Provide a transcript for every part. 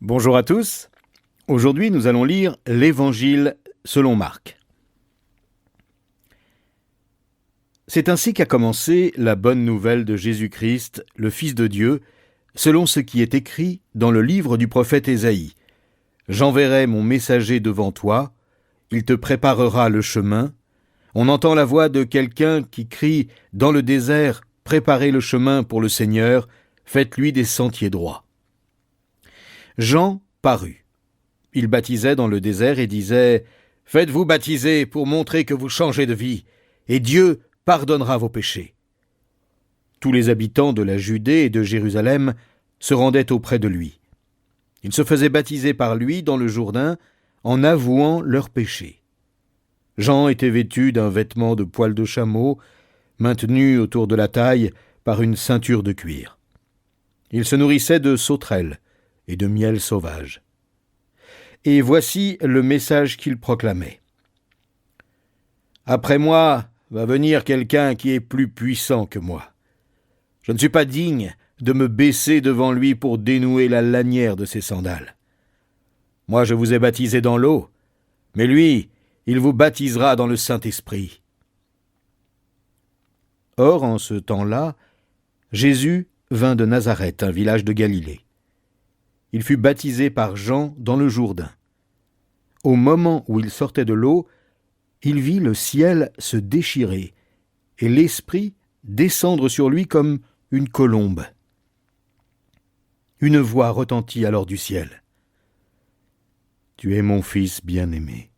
Bonjour à tous. Aujourd'hui, nous allons lire l'Évangile selon Marc. C'est ainsi qu'a commencé la bonne nouvelle de Jésus-Christ, le Fils de Dieu, selon ce qui est écrit dans le livre du prophète Ésaïe. « J'enverrai mon messager devant toi, il te préparera le chemin. » On entend la voix de quelqu'un qui crie dans le désert « Préparez le chemin pour le Seigneur, faites-lui des sentiers droits. » Jean parut. Il baptisait dans le désert et disait « Faites-vous baptiser pour montrer que vous changez de vie, et Dieu pardonnera vos péchés. » Tous les habitants de la Judée et de Jérusalem se rendaient auprès de lui. Ils se faisaient baptiser par lui dans le Jourdain en avouant leurs péchés. Jean était vêtu d'un vêtement de poil de chameau, maintenu autour de la taille par une ceinture de cuir. Il se nourrissait de sauterelles et de miel sauvage. Et voici le message qu'il proclamait. « Après moi va venir quelqu'un qui est plus puissant que moi. Je ne suis pas digne de me baisser devant lui pour dénouer la lanière de ses sandales. Moi je vous ai baptisé dans l'eau, mais lui, il vous baptisera dans le Saint-Esprit. » Or, en ce temps-là, Jésus vint de Nazareth, un village de Galilée. Il fut baptisé par Jean dans le Jourdain. Au moment où il sortait de l'eau, il vit le ciel se déchirer et l'Esprit descendre sur lui comme une colombe. Une voix retentit alors du ciel. « Tu es mon Fils bien-aimé,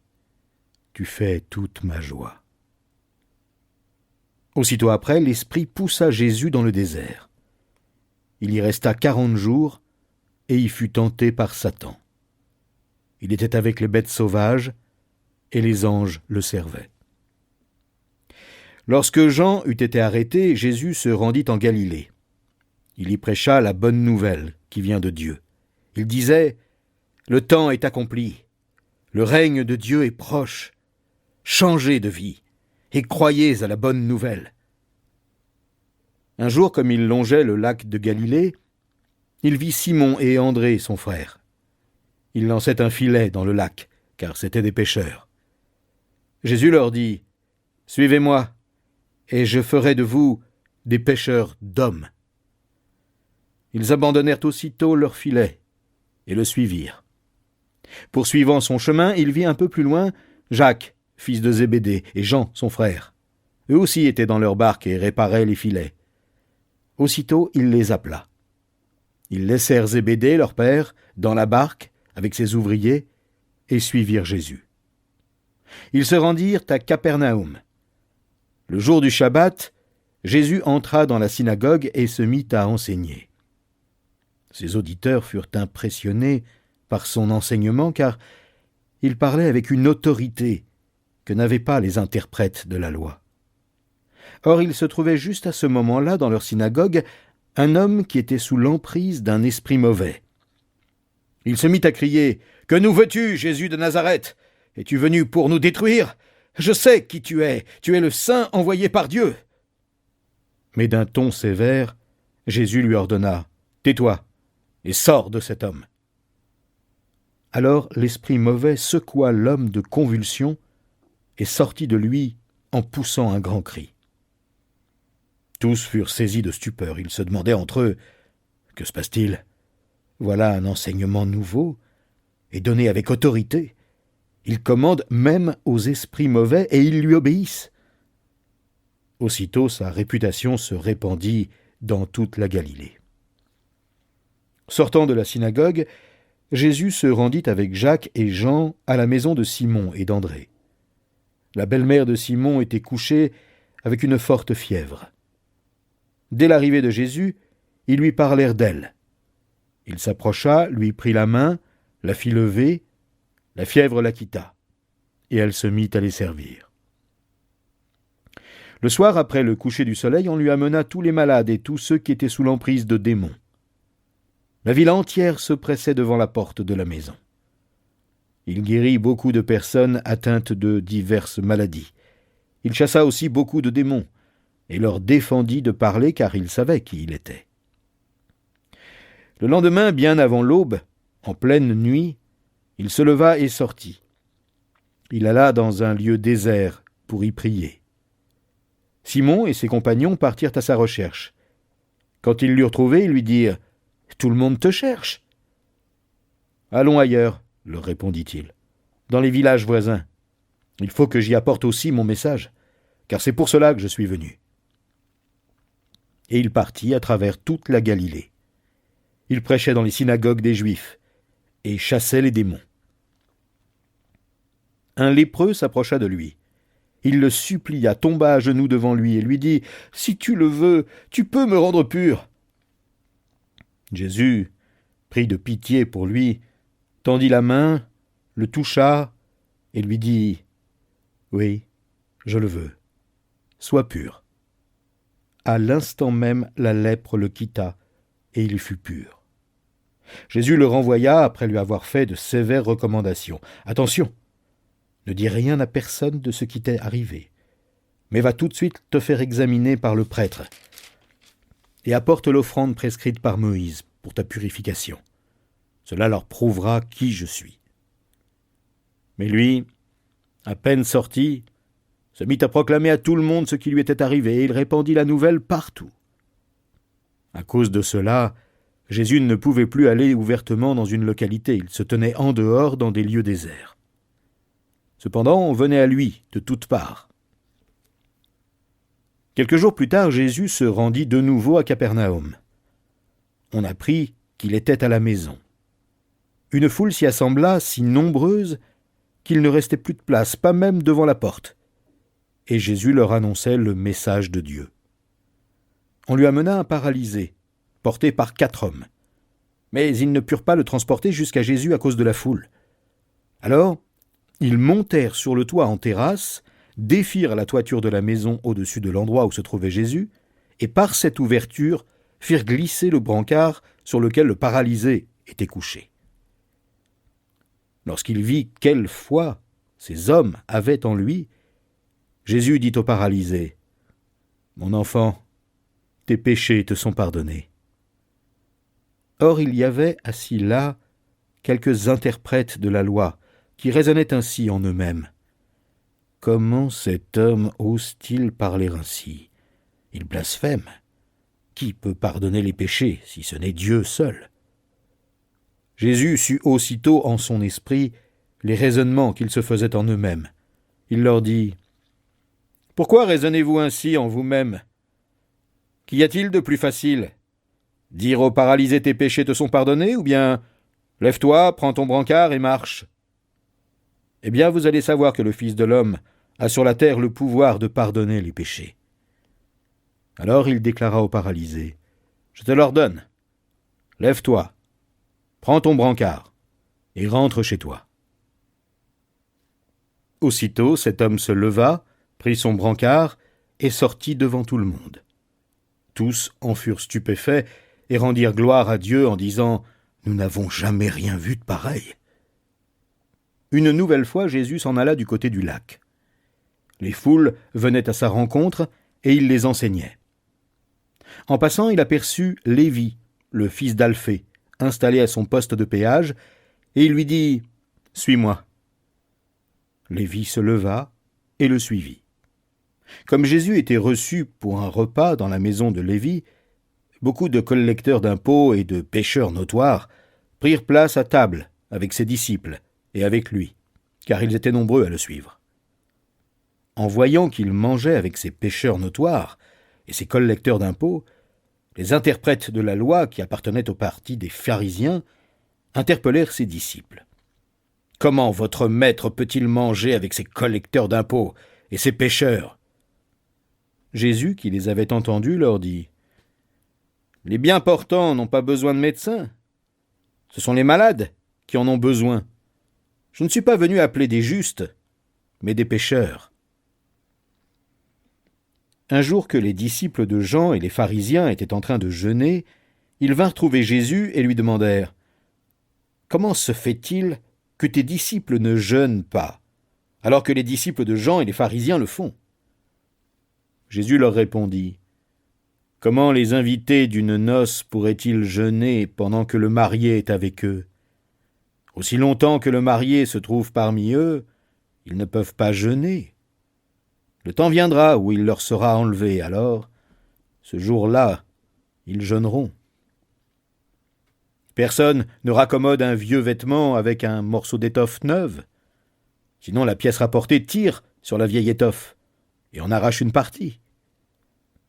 tu fais toute ma joie. » Aussitôt après, l'Esprit poussa Jésus dans le désert. Il y resta 40 jours, et y fut tenté par Satan. Il était avec les bêtes sauvages, et les anges le servaient. Lorsque Jean eut été arrêté, Jésus se rendit en Galilée. Il y prêcha la bonne nouvelle qui vient de Dieu. Il disait « Le temps est accompli, le règne de Dieu est proche, changez de vie et croyez à la bonne nouvelle. » Un jour, comme il longeait le lac de Galilée, il vit Simon et André, son frère. Ils lançaient un filet dans le lac, car c'étaient des pêcheurs. Jésus leur dit « Suivez-moi, et je ferai de vous des pêcheurs d'hommes. » Ils abandonnèrent aussitôt leur filet et le suivirent. Poursuivant son chemin, il vit un peu plus loin Jacques, fils de Zébédée, et Jean, son frère. Eux aussi étaient dans leur barque et réparaient les filets. Aussitôt, il les appela. Ils laissèrent Zébédée, leur père, dans la barque avec ses ouvriers et suivirent Jésus. Ils se rendirent à Capernaum. Le jour du Shabbat, Jésus entra dans la synagogue et se mit à enseigner. Ses auditeurs furent impressionnés par son enseignement car il parlait avec une autorité que n'avaient pas les interprètes de la loi. Or, il se trouvait juste à ce moment-là dans leur synagogue un homme qui était sous l'emprise d'un esprit mauvais. Il se mit à crier « Que nous veux-tu, Jésus de Nazareth? Es-tu venu pour nous détruire? Je sais qui tu es le Saint envoyé par Dieu. » Mais d'un ton sévère, Jésus lui ordonna « Tais-toi et sors de cet homme. » Alors l'esprit mauvais secoua l'homme de convulsions et sortit de lui en poussant un grand cri. Tous furent saisis de stupeur. Ils se demandaient entre eux « Que se passe-t-il? Voilà un enseignement nouveau et donné avec autorité. Il commande même aux esprits mauvais et ils lui obéissent. » Aussitôt sa réputation se répandit dans toute la Galilée. Sortant de la synagogue, Jésus se rendit avec Jacques et Jean à la maison de Simon et d'André. La belle-mère de Simon était couchée avec une forte fièvre. Dès l'arrivée de Jésus, ils lui parlèrent d'elle. Il s'approcha, lui prit la main, la fit lever, la fièvre la quitta, et elle se mit à les servir. Le soir, après le coucher du soleil, on lui amena tous les malades et tous ceux qui étaient sous l'emprise de démons. La ville entière se pressait devant la porte de la maison. Il guérit beaucoup de personnes atteintes de diverses maladies. Il chassa aussi beaucoup de démons et leur défendit de parler car il savait qui il était. Le lendemain, bien avant l'aube, En pleine nuit, il se leva et sortit. Il alla dans un lieu désert pour y prier. Simon et ses compagnons partirent à sa recherche. Quand ils l'eurent trouvé, ils lui dirent « Tout le monde te cherche !»« Allons ailleurs, » leur répondit-il, « dans les villages voisins. Il faut que j'y apporte aussi mon message, car c'est pour cela que je suis venu. » Et il partit à travers toute la Galilée. Il prêchait dans les synagogues des Juifs et chassait les démons. Un lépreux s'approcha de lui. Il le supplia, tomba à genoux devant lui et lui dit « Si tu le veux, tu peux me rendre pur. » Jésus, pris de pitié pour lui, tendit la main, le toucha et lui dit « Oui, je le veux. Sois pur. » À l'instant même, la lèpre le quitta et il fut pur. Jésus le renvoya après lui avoir fait de sévères recommandations. « Attention, ne dis rien à personne de ce qui t'est arrivé, mais va tout de suite te faire examiner par le prêtre et apporte l'offrande prescrite par Moïse pour ta purification. Cela leur prouvera qui je suis. » Mais lui, à peine sorti, se mit à proclamer à tout le monde ce qui lui était arrivé, et il répandit la nouvelle partout. À cause de cela, Jésus ne pouvait plus aller ouvertement dans une localité, il se tenait en dehors dans des lieux déserts. Cependant, on venait à lui de toutes parts. Quelques jours plus tard, Jésus se rendit de nouveau à Capernaum. On apprit qu'il était à la maison. Une foule s'y assembla si nombreuse qu'il ne restait plus de place, pas même devant la porte. Et Jésus leur annonçait le message de Dieu. On lui amena un paralysé, porté par 4 hommes. Mais ils ne purent pas le transporter jusqu'à Jésus à cause de la foule. Alors, ils montèrent sur le toit en terrasse, défirent la toiture de la maison au-dessus de l'endroit où se trouvait Jésus, et par cette ouverture firent glisser le brancard sur lequel le paralysé était couché. Lorsqu'il vit quelle foi ces hommes avaient en lui, Jésus dit au paralysé « Mon enfant, tes péchés te sont pardonnés. » Or il y avait assis là quelques interprètes de la loi qui raisonnaient ainsi en eux-mêmes. « Comment cet homme ose-t-il parler ainsi? Il blasphème. Qui peut pardonner les péchés si ce n'est Dieu seul ?» Jésus sut aussitôt en son esprit les raisonnements qu'ils se faisaient en eux-mêmes. Il leur dit « Pourquoi raisonnez-vous ainsi en vous-mêmes? Qu'y a-t-il de plus facile? Dire au paralysé tes péchés te sont pardonnés, ou bien lève-toi, prends ton brancard et marche? Eh bien, vous allez savoir que le Fils de l'homme a sur la terre le pouvoir de pardonner les péchés. » Alors il déclara au paralysé « Je te l'ordonne, lève-toi, prends ton brancard et rentre chez toi. » Aussitôt cet homme se leva, prit son brancard et sortit devant tout le monde. Tous en furent stupéfaits et rendirent gloire à Dieu en disant « Nous n'avons jamais rien vu de pareil. » Une nouvelle fois, Jésus s'en alla du côté du lac. Les foules venaient à sa rencontre et il les enseignait. En passant, il aperçut Lévi, le fils d'Alphée, installé à son poste de péage, et il lui dit « Suis-moi. » Lévi se leva et le suivit. Comme Jésus était reçu pour un repas dans la maison de Lévi, beaucoup de collecteurs d'impôts et de pécheurs notoires prirent place à table avec ses disciples et avec lui, car ils étaient nombreux à le suivre. En voyant qu'il mangeait avec ces pécheurs notoires et ces collecteurs d'impôts, les interprètes de la loi qui appartenaient au parti des pharisiens interpellèrent ses disciples. « Comment votre maître peut-il manger avec ces collecteurs d'impôts et ces pécheurs ?» Jésus, qui les avait entendus, leur dit « Les bien portants n'ont pas besoin de médecins. Ce sont les malades qui en ont besoin. Je ne suis pas venu appeler des justes, mais des pécheurs. » Un jour que les disciples de Jean et les pharisiens étaient en train de jeûner, ils vinrent trouver Jésus et lui demandèrent « Comment se fait-il que tes disciples ne jeûnent pas, alors que les disciples de Jean et les pharisiens le font ?» Jésus leur répondit « Comment les invités d'une noce pourraient-ils jeûner pendant que le marié est avec eux? Aussi longtemps que le marié se trouve parmi eux, ils ne peuvent pas jeûner. Le temps viendra où il leur sera enlevé, alors, ce jour-là, ils jeûneront. Personne ne raccommode un vieux vêtement avec un morceau d'étoffe neuve. Sinon la pièce rapportée tire sur la vieille étoffe et en arrache une partie.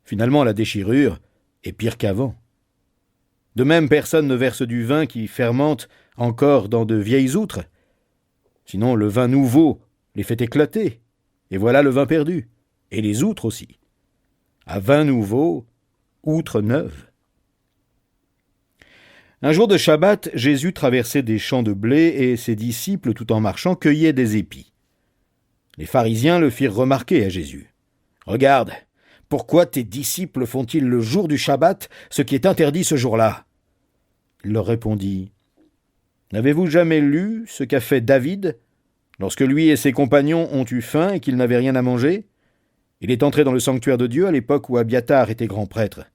Finalement, la déchirure est pire qu'avant. De même, personne ne verse du vin qui fermente encore dans de vieilles outres. Sinon, le vin nouveau les fait éclater, et voilà le vin perdu, et les outres aussi. À vin nouveau, outres neuves. Un jour de Shabbat, Jésus traversait des champs de blé et ses disciples, tout en marchant, cueillaient des épis. Les pharisiens le firent remarquer à Jésus. « Regarde, pourquoi tes disciples font-ils le jour du Shabbat ce qui est interdit ce jour-là » Il leur répondit. « N'avez-vous jamais lu ce qu'a fait David lorsque lui et ses compagnons ont eu faim et qu'ils n'avaient rien à manger ? Il est entré dans le sanctuaire de Dieu à l'époque où Abiatar était grand prêtre.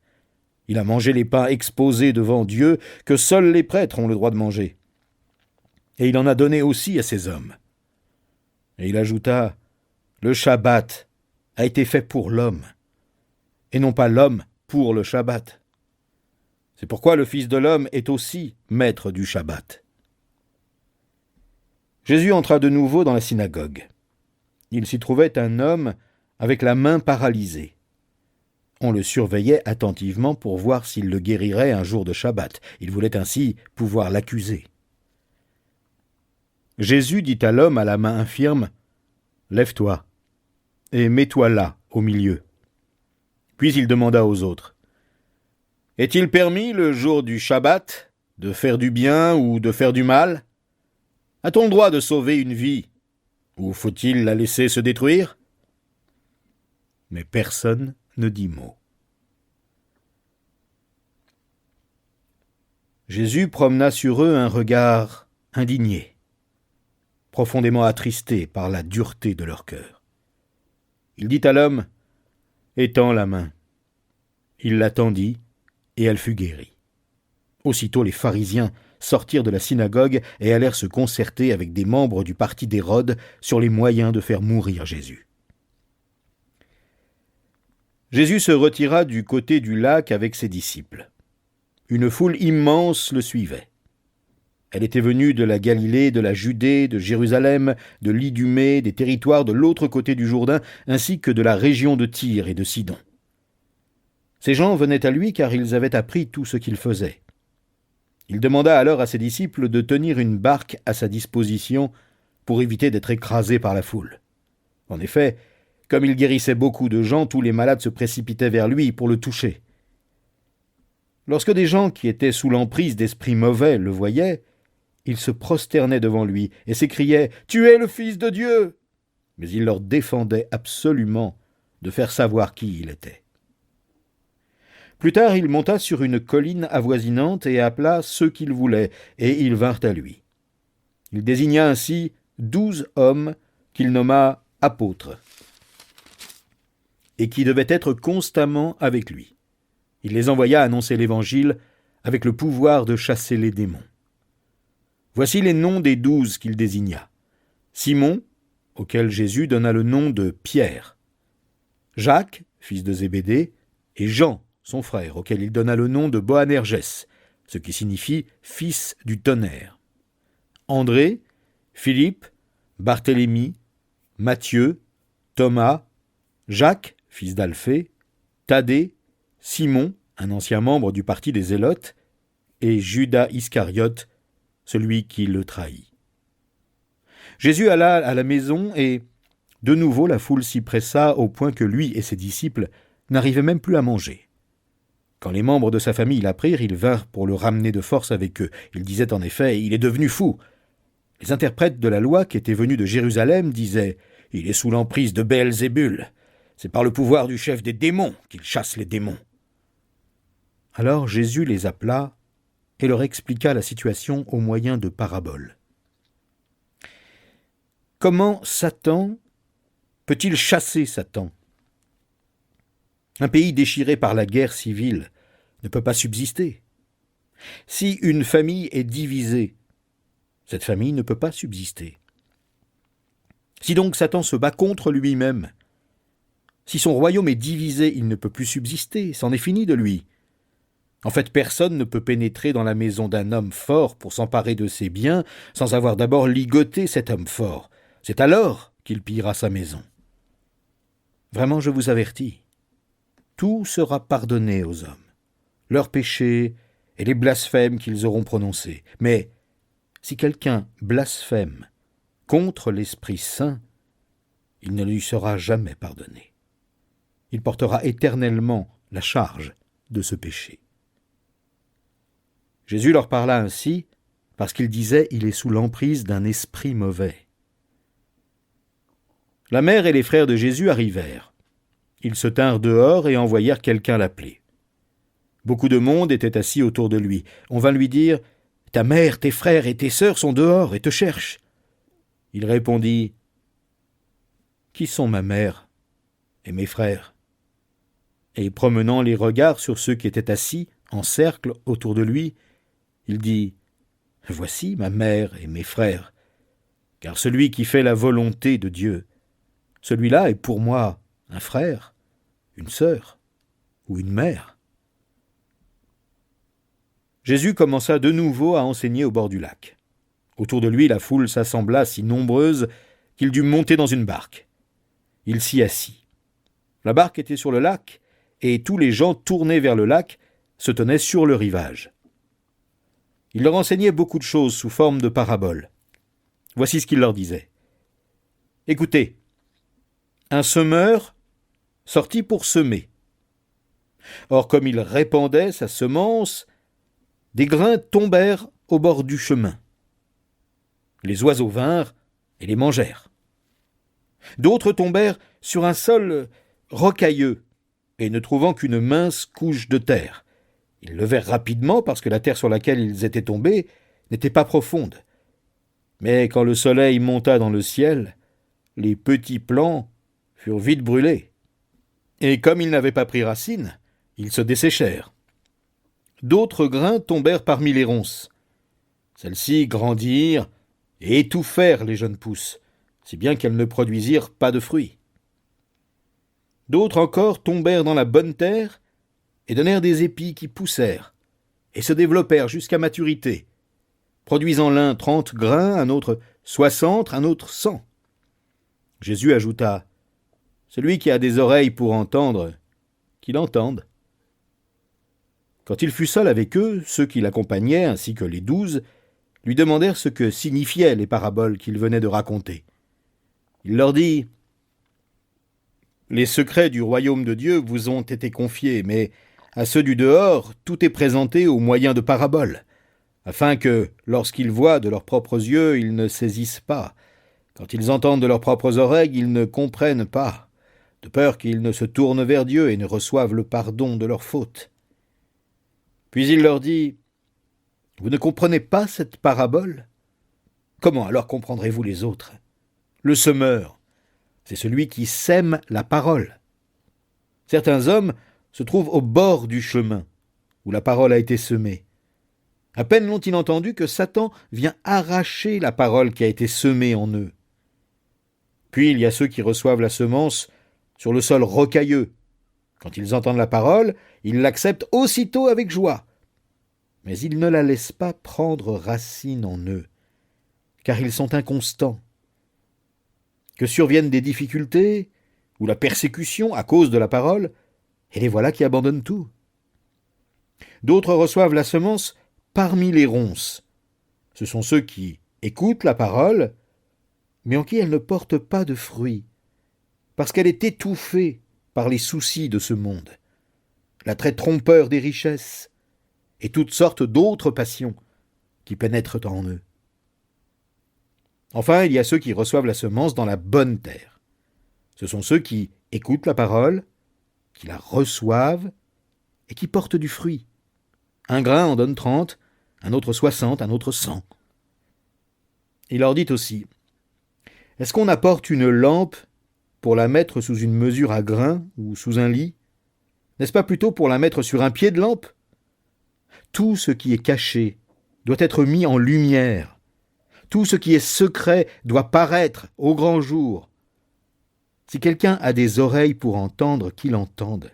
Il a mangé les pains exposés devant Dieu que seuls les prêtres ont le droit de manger. Et il en a donné aussi à ses hommes. » Et il ajouta, « Le Shabbat a été fait pour l'homme, et non pas l'homme pour le Shabbat. C'est pourquoi le Fils de l'homme est aussi maître du Shabbat. » Jésus entra de nouveau dans la synagogue. Il s'y trouvait un homme avec la main paralysée. On le surveillait attentivement pour voir s'il le guérirait un jour de Shabbat. Il voulait ainsi pouvoir l'accuser. Jésus dit à l'homme à la main infirme, « Lève-toi et mets-toi là, au milieu. » Puis il demanda aux autres, « Est-il permis le jour du Shabbat de faire du bien ou de faire du mal ? A-t-on le droit de sauver une vie ou faut-il la laisser se détruire ?» Mais personne ne dit mot. Jésus promena sur eux un regard indigné, profondément attristé par la dureté de leur cœur. Il dit à l'homme, « Étends la main. » Il la tendit, et elle fut guérie. Aussitôt les pharisiens sortirent de la synagogue et allèrent se concerter avec des membres du parti d'Hérode sur les moyens de faire mourir Jésus. Jésus se retira du côté du lac avec ses disciples. Une foule immense le suivait. Elle était venue de la Galilée, de la Judée, de Jérusalem, de l'Idumée, des territoires de l'autre côté du Jourdain, ainsi que de la région de Tyr et de Sidon. Ces gens venaient à lui car ils avaient appris tout ce qu'il faisait. Il demanda alors à ses disciples de tenir une barque à sa disposition pour éviter d'être écrasé par la foule. En effet, comme il guérissait beaucoup de gens, tous les malades se précipitaient vers lui pour le toucher. Lorsque des gens qui étaient sous l'emprise d'esprits mauvais le voyaient, ils se prosternaient devant lui et s'écriaient « Tu es le Fils de Dieu !» Mais il leur défendait absolument de faire savoir qui il était. Plus tard, il monta sur une colline avoisinante et appela ceux qu'il voulait, et ils vinrent à lui. Il désigna ainsi 12 hommes qu'il nomma apôtres, et qui devaient être constamment avec lui. Il les envoya annoncer l'Évangile avec le pouvoir de chasser les démons. Voici les noms des 12 qu'il désigna. Simon, auquel Jésus donna le nom de Pierre. Jacques, fils de Zébédée, et Jean, son frère, auquel il donna le nom de Boanerges, ce qui signifie « fils du tonnerre ». André, Philippe, Barthélemy, Matthieu, Thomas, Jacques, fils d'Alphée, Thaddée, Simon, un ancien membre du parti des Zélotes, et Judas Iscariote, celui qui le trahit. Jésus alla à la maison et, de nouveau, la foule s'y pressa au point que lui et ses disciples n'arrivaient même plus à manger. Quand les membres de sa famille l'apprirent, ils vinrent pour le ramener de force avec eux. Ils disaient en effet « Il est devenu fou !» Les interprètes de la loi qui étaient venus de Jérusalem disaient « Il est sous l'emprise de Béelzébul. C'est par le pouvoir du chef des démons qu'il chasse les démons. » Alors Jésus les appela et leur expliqua la situation au moyen de paraboles. Comment Satan peut-il chasser Satan ? Un pays déchiré par la guerre civile ne peut pas subsister. Si une famille est divisée, Cette famille ne peut pas subsister. Si donc Satan se bat contre lui-même, si son royaume est divisé, il ne peut plus subsister, c'en est fini de lui. En fait, personne ne peut pénétrer dans la maison d'un homme fort pour s'emparer de ses biens sans avoir d'abord ligoté cet homme fort. C'est alors qu'il pillera sa maison. Vraiment, je vous avertis, tout sera pardonné aux hommes, leurs péchés et les blasphèmes qu'ils auront prononcés. Mais si quelqu'un blasphème contre l'Esprit Saint, il ne lui sera jamais pardonné. Il portera éternellement la charge de ce péché. Jésus leur parla ainsi parce qu'il disait « Il est sous l'emprise d'un esprit mauvais ». La mère et les frères de Jésus arrivèrent. Ils se tinrent dehors et envoyèrent quelqu'un l'appeler. Beaucoup de monde était assis autour de lui. On vint lui dire « Ta mère, tes frères et tes sœurs sont dehors et te cherchent. » Il répondit « Qui sont ma mère et mes frères ?» Et promenant les regards sur ceux qui étaient assis en cercle autour de lui, il dit « Voici ma mère et mes frères, car celui qui fait la volonté de Dieu, celui-là est pour moi un frère, une sœur ou une mère. » Jésus commença de nouveau à enseigner au bord du lac. Autour de lui, la foule s'assembla si nombreuse qu'il dut monter dans une barque. Il s'y assit. La barque était sur le lac, et tous les gens tournés vers le lac se tenaient sur le rivage. Il leur enseignait beaucoup de choses sous forme de paraboles. Voici ce qu'il leur disait. « Écoutez, un semeur sortit pour semer. Or, comme il répandait sa semence, des grains tombèrent au bord du chemin. Les oiseaux vinrent et les mangèrent. D'autres tombèrent sur un sol rocailleux, et ne trouvant qu'une mince couche de terre. Ils levèrent rapidement parce que la terre sur laquelle ils étaient tombés n'était pas profonde. Mais quand le soleil monta dans le ciel, les petits plants furent vite brûlés. Et comme ils n'avaient pas pris racine, ils se desséchèrent. D'autres grains tombèrent parmi les ronces. Celles-ci grandirent et étouffèrent les jeunes pousses, si bien qu'elles ne produisirent pas de fruits. D'autres encore tombèrent dans la bonne terre et donnèrent des épis qui poussèrent et se développèrent jusqu'à maturité, produisant l'un 30 grains, un autre 60, un autre 100. Jésus ajouta « Celui qui a des oreilles pour entendre, qu'il entende. » Quand il fut seul avec eux, ceux qui l'accompagnaient, ainsi que les 12, lui demandèrent ce que signifiaient les paraboles qu'il venait de raconter. Il leur dit « Les secrets du royaume de Dieu vous ont été confiés, mais à ceux du dehors, tout est présenté au moyen de paraboles, afin que, lorsqu'ils voient de leurs propres yeux, ils ne saisissent pas. Quand ils entendent de leurs propres oreilles, ils ne comprennent pas, de peur qu'ils ne se tournent vers Dieu et ne reçoivent le pardon de leurs fautes. » Puis il leur dit « Vous ne comprenez pas cette parabole ? Comment alors comprendrez-vous les autres ? Le semeur, c'est celui qui sème la parole. Certains hommes se trouvent au bord du chemin, où la parole a été semée. À peine l'ont-ils entendu que Satan vient arracher la parole qui a été semée en eux. Puis il y a ceux qui reçoivent la semence sur le sol rocailleux. Quand ils entendent la parole, ils l'acceptent aussitôt avec joie. Mais ils ne la laissent pas prendre racine en eux, car ils sont inconstants. Que surviennent des difficultés ou la persécution à cause de la parole, et les voilà qui abandonnent tout. D'autres reçoivent la semence parmi les ronces. Ce sont ceux qui écoutent la parole, mais en qui elle ne porte pas de fruits, parce qu'elle est étouffée par les soucis de ce monde, l'attrait trompeur des richesses et toutes sortes d'autres passions qui pénètrent en eux. Enfin, il y a ceux qui reçoivent la semence dans la bonne terre. Ce sont ceux qui écoutent la parole, qui la reçoivent et qui portent du fruit. Un grain en donne 30, un autre 60, un autre 100. Il leur dit aussi, « Est-ce qu'on apporte une lampe pour la mettre sous une mesure à grains ou sous un lit? N'est-ce pas plutôt pour la mettre sur un pied de lampe? Tout ce qui est caché doit être mis en lumière, Tout ce qui est secret doit paraître au grand jour. Si quelqu'un a des oreilles pour entendre, qu'il entende. »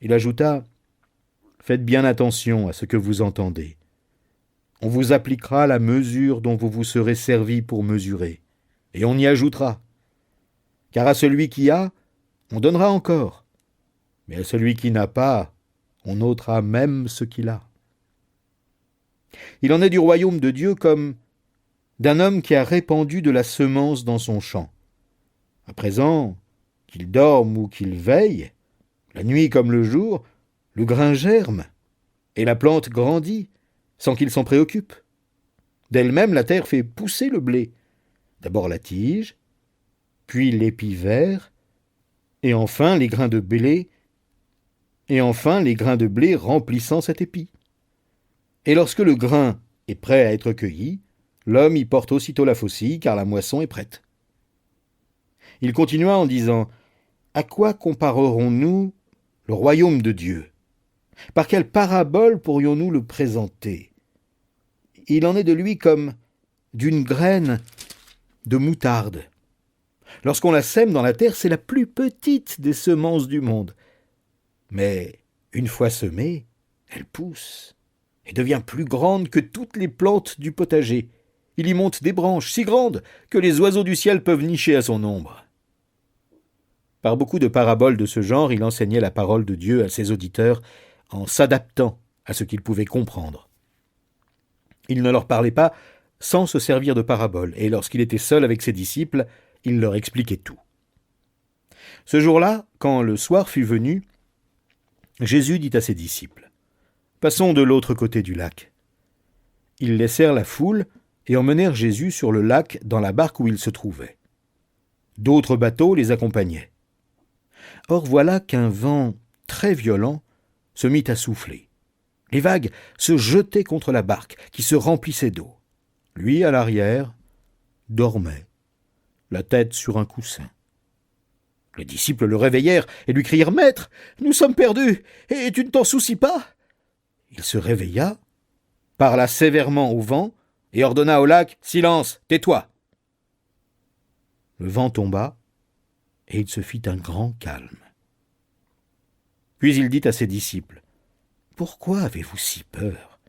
Il ajouta, « Faites bien attention à ce que vous entendez. On vous appliquera la mesure dont vous vous serez servi pour mesurer, et on y ajoutera. Car à celui qui a, on donnera encore, mais à celui qui n'a pas, on ôtera même ce qu'il a. » Il en est du royaume de Dieu comme d'un homme qui a répandu de la semence dans son champ. À présent, qu'il dorme ou qu'il veille, la nuit comme le jour, le grain germe, et la plante grandit, sans qu'il s'en préoccupe. D'elle-même, la terre fait pousser le blé, d'abord la tige, puis l'épi vert, et enfin les grains de blé, remplissant cet épi. Et lorsque le grain est prêt à être cueilli, l'homme y porte aussitôt la faucille, car la moisson est prête. Il continua en disant, « À quoi comparerons-nous le royaume de Dieu? Par quelle parabole pourrions-nous le présenter? Il en est de lui comme d'une graine de moutarde. Lorsqu'on la sème dans la terre, c'est la plus petite des semences du monde. Mais une fois semée, elle pousse et devient plus grande que toutes les plantes du potager. Il y monte des branches si grandes que les oiseaux du ciel peuvent nicher à son ombre. » Par beaucoup de paraboles de ce genre, il enseignait la parole de Dieu à ses auditeurs en s'adaptant à ce qu'ils pouvaient comprendre. Il ne leur parlait pas sans se servir de paraboles, et lorsqu'il était seul avec ses disciples, il leur expliquait tout. Ce jour-là, quand le soir fut venu, Jésus dit à ses disciples, « Passons de l'autre côté du lac. » Ils laissèrent la foule et emmenèrent Jésus sur le lac dans la barque où il se trouvait. D'autres bateaux les accompagnaient. Or voilà qu'un vent très violent se mit à souffler. Les vagues se jetaient contre la barque, qui se remplissait d'eau. Lui, à l'arrière, dormait, la tête sur un coussin. Les disciples le réveillèrent et lui crièrent « Maître, nous sommes perdus, et tu ne t'en soucies pas ?» Il se réveilla, parla sévèrement au vent et ordonna au lac « Silence, tais-toi !» Le vent tomba, et il se fit un grand calme. Puis il dit à ses disciples, « Pourquoi avez-vous si peur?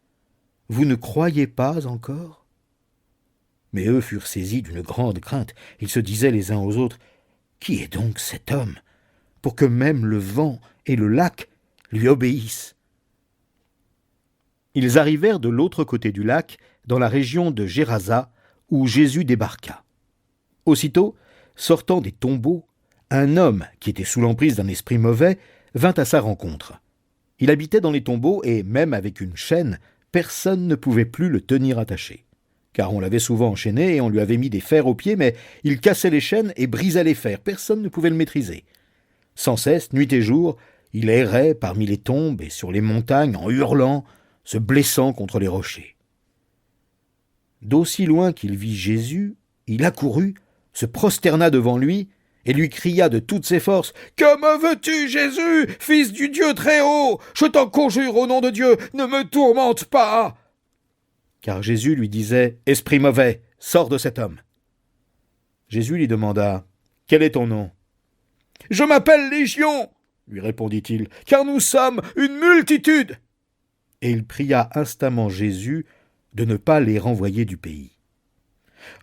Vous ne croyez pas encore ?» Mais eux furent saisis d'une grande crainte. Ils se disaient les uns aux autres, « Qui est donc cet homme, pour que même le vent et le lac lui obéissent ?» Ils arrivèrent de l'autre côté du lac, dans la région de Gérasa, où Jésus débarqua. Aussitôt, sortant des tombeaux, un homme qui était sous l'emprise d'un esprit mauvais vint à sa rencontre. Il habitait dans les tombeaux et, même avec une chaîne, personne ne pouvait plus le tenir attaché. Car on l'avait souvent enchaîné et on lui avait mis des fers aux pieds, mais il cassait les chaînes et brisait les fers. Personne ne pouvait le maîtriser. Sans cesse, nuit et jour, il errait parmi les tombes et sur les montagnes en hurlant, se blessant contre les rochers. D'aussi loin qu'il vit Jésus, il accourut, se prosterna devant lui et lui cria de toutes ses forces « Que me veux-tu, Jésus, fils du Dieu très haut? Je t'en conjure au nom de Dieu, ne me tourmente pas !» Car Jésus lui disait « Esprit mauvais, sors de cet homme. » Jésus lui demanda « Quel est ton nom ?»« Je m'appelle Légion, lui répondit-il, car nous sommes une multitude. » Et il pria instamment Jésus de ne pas les renvoyer du pays.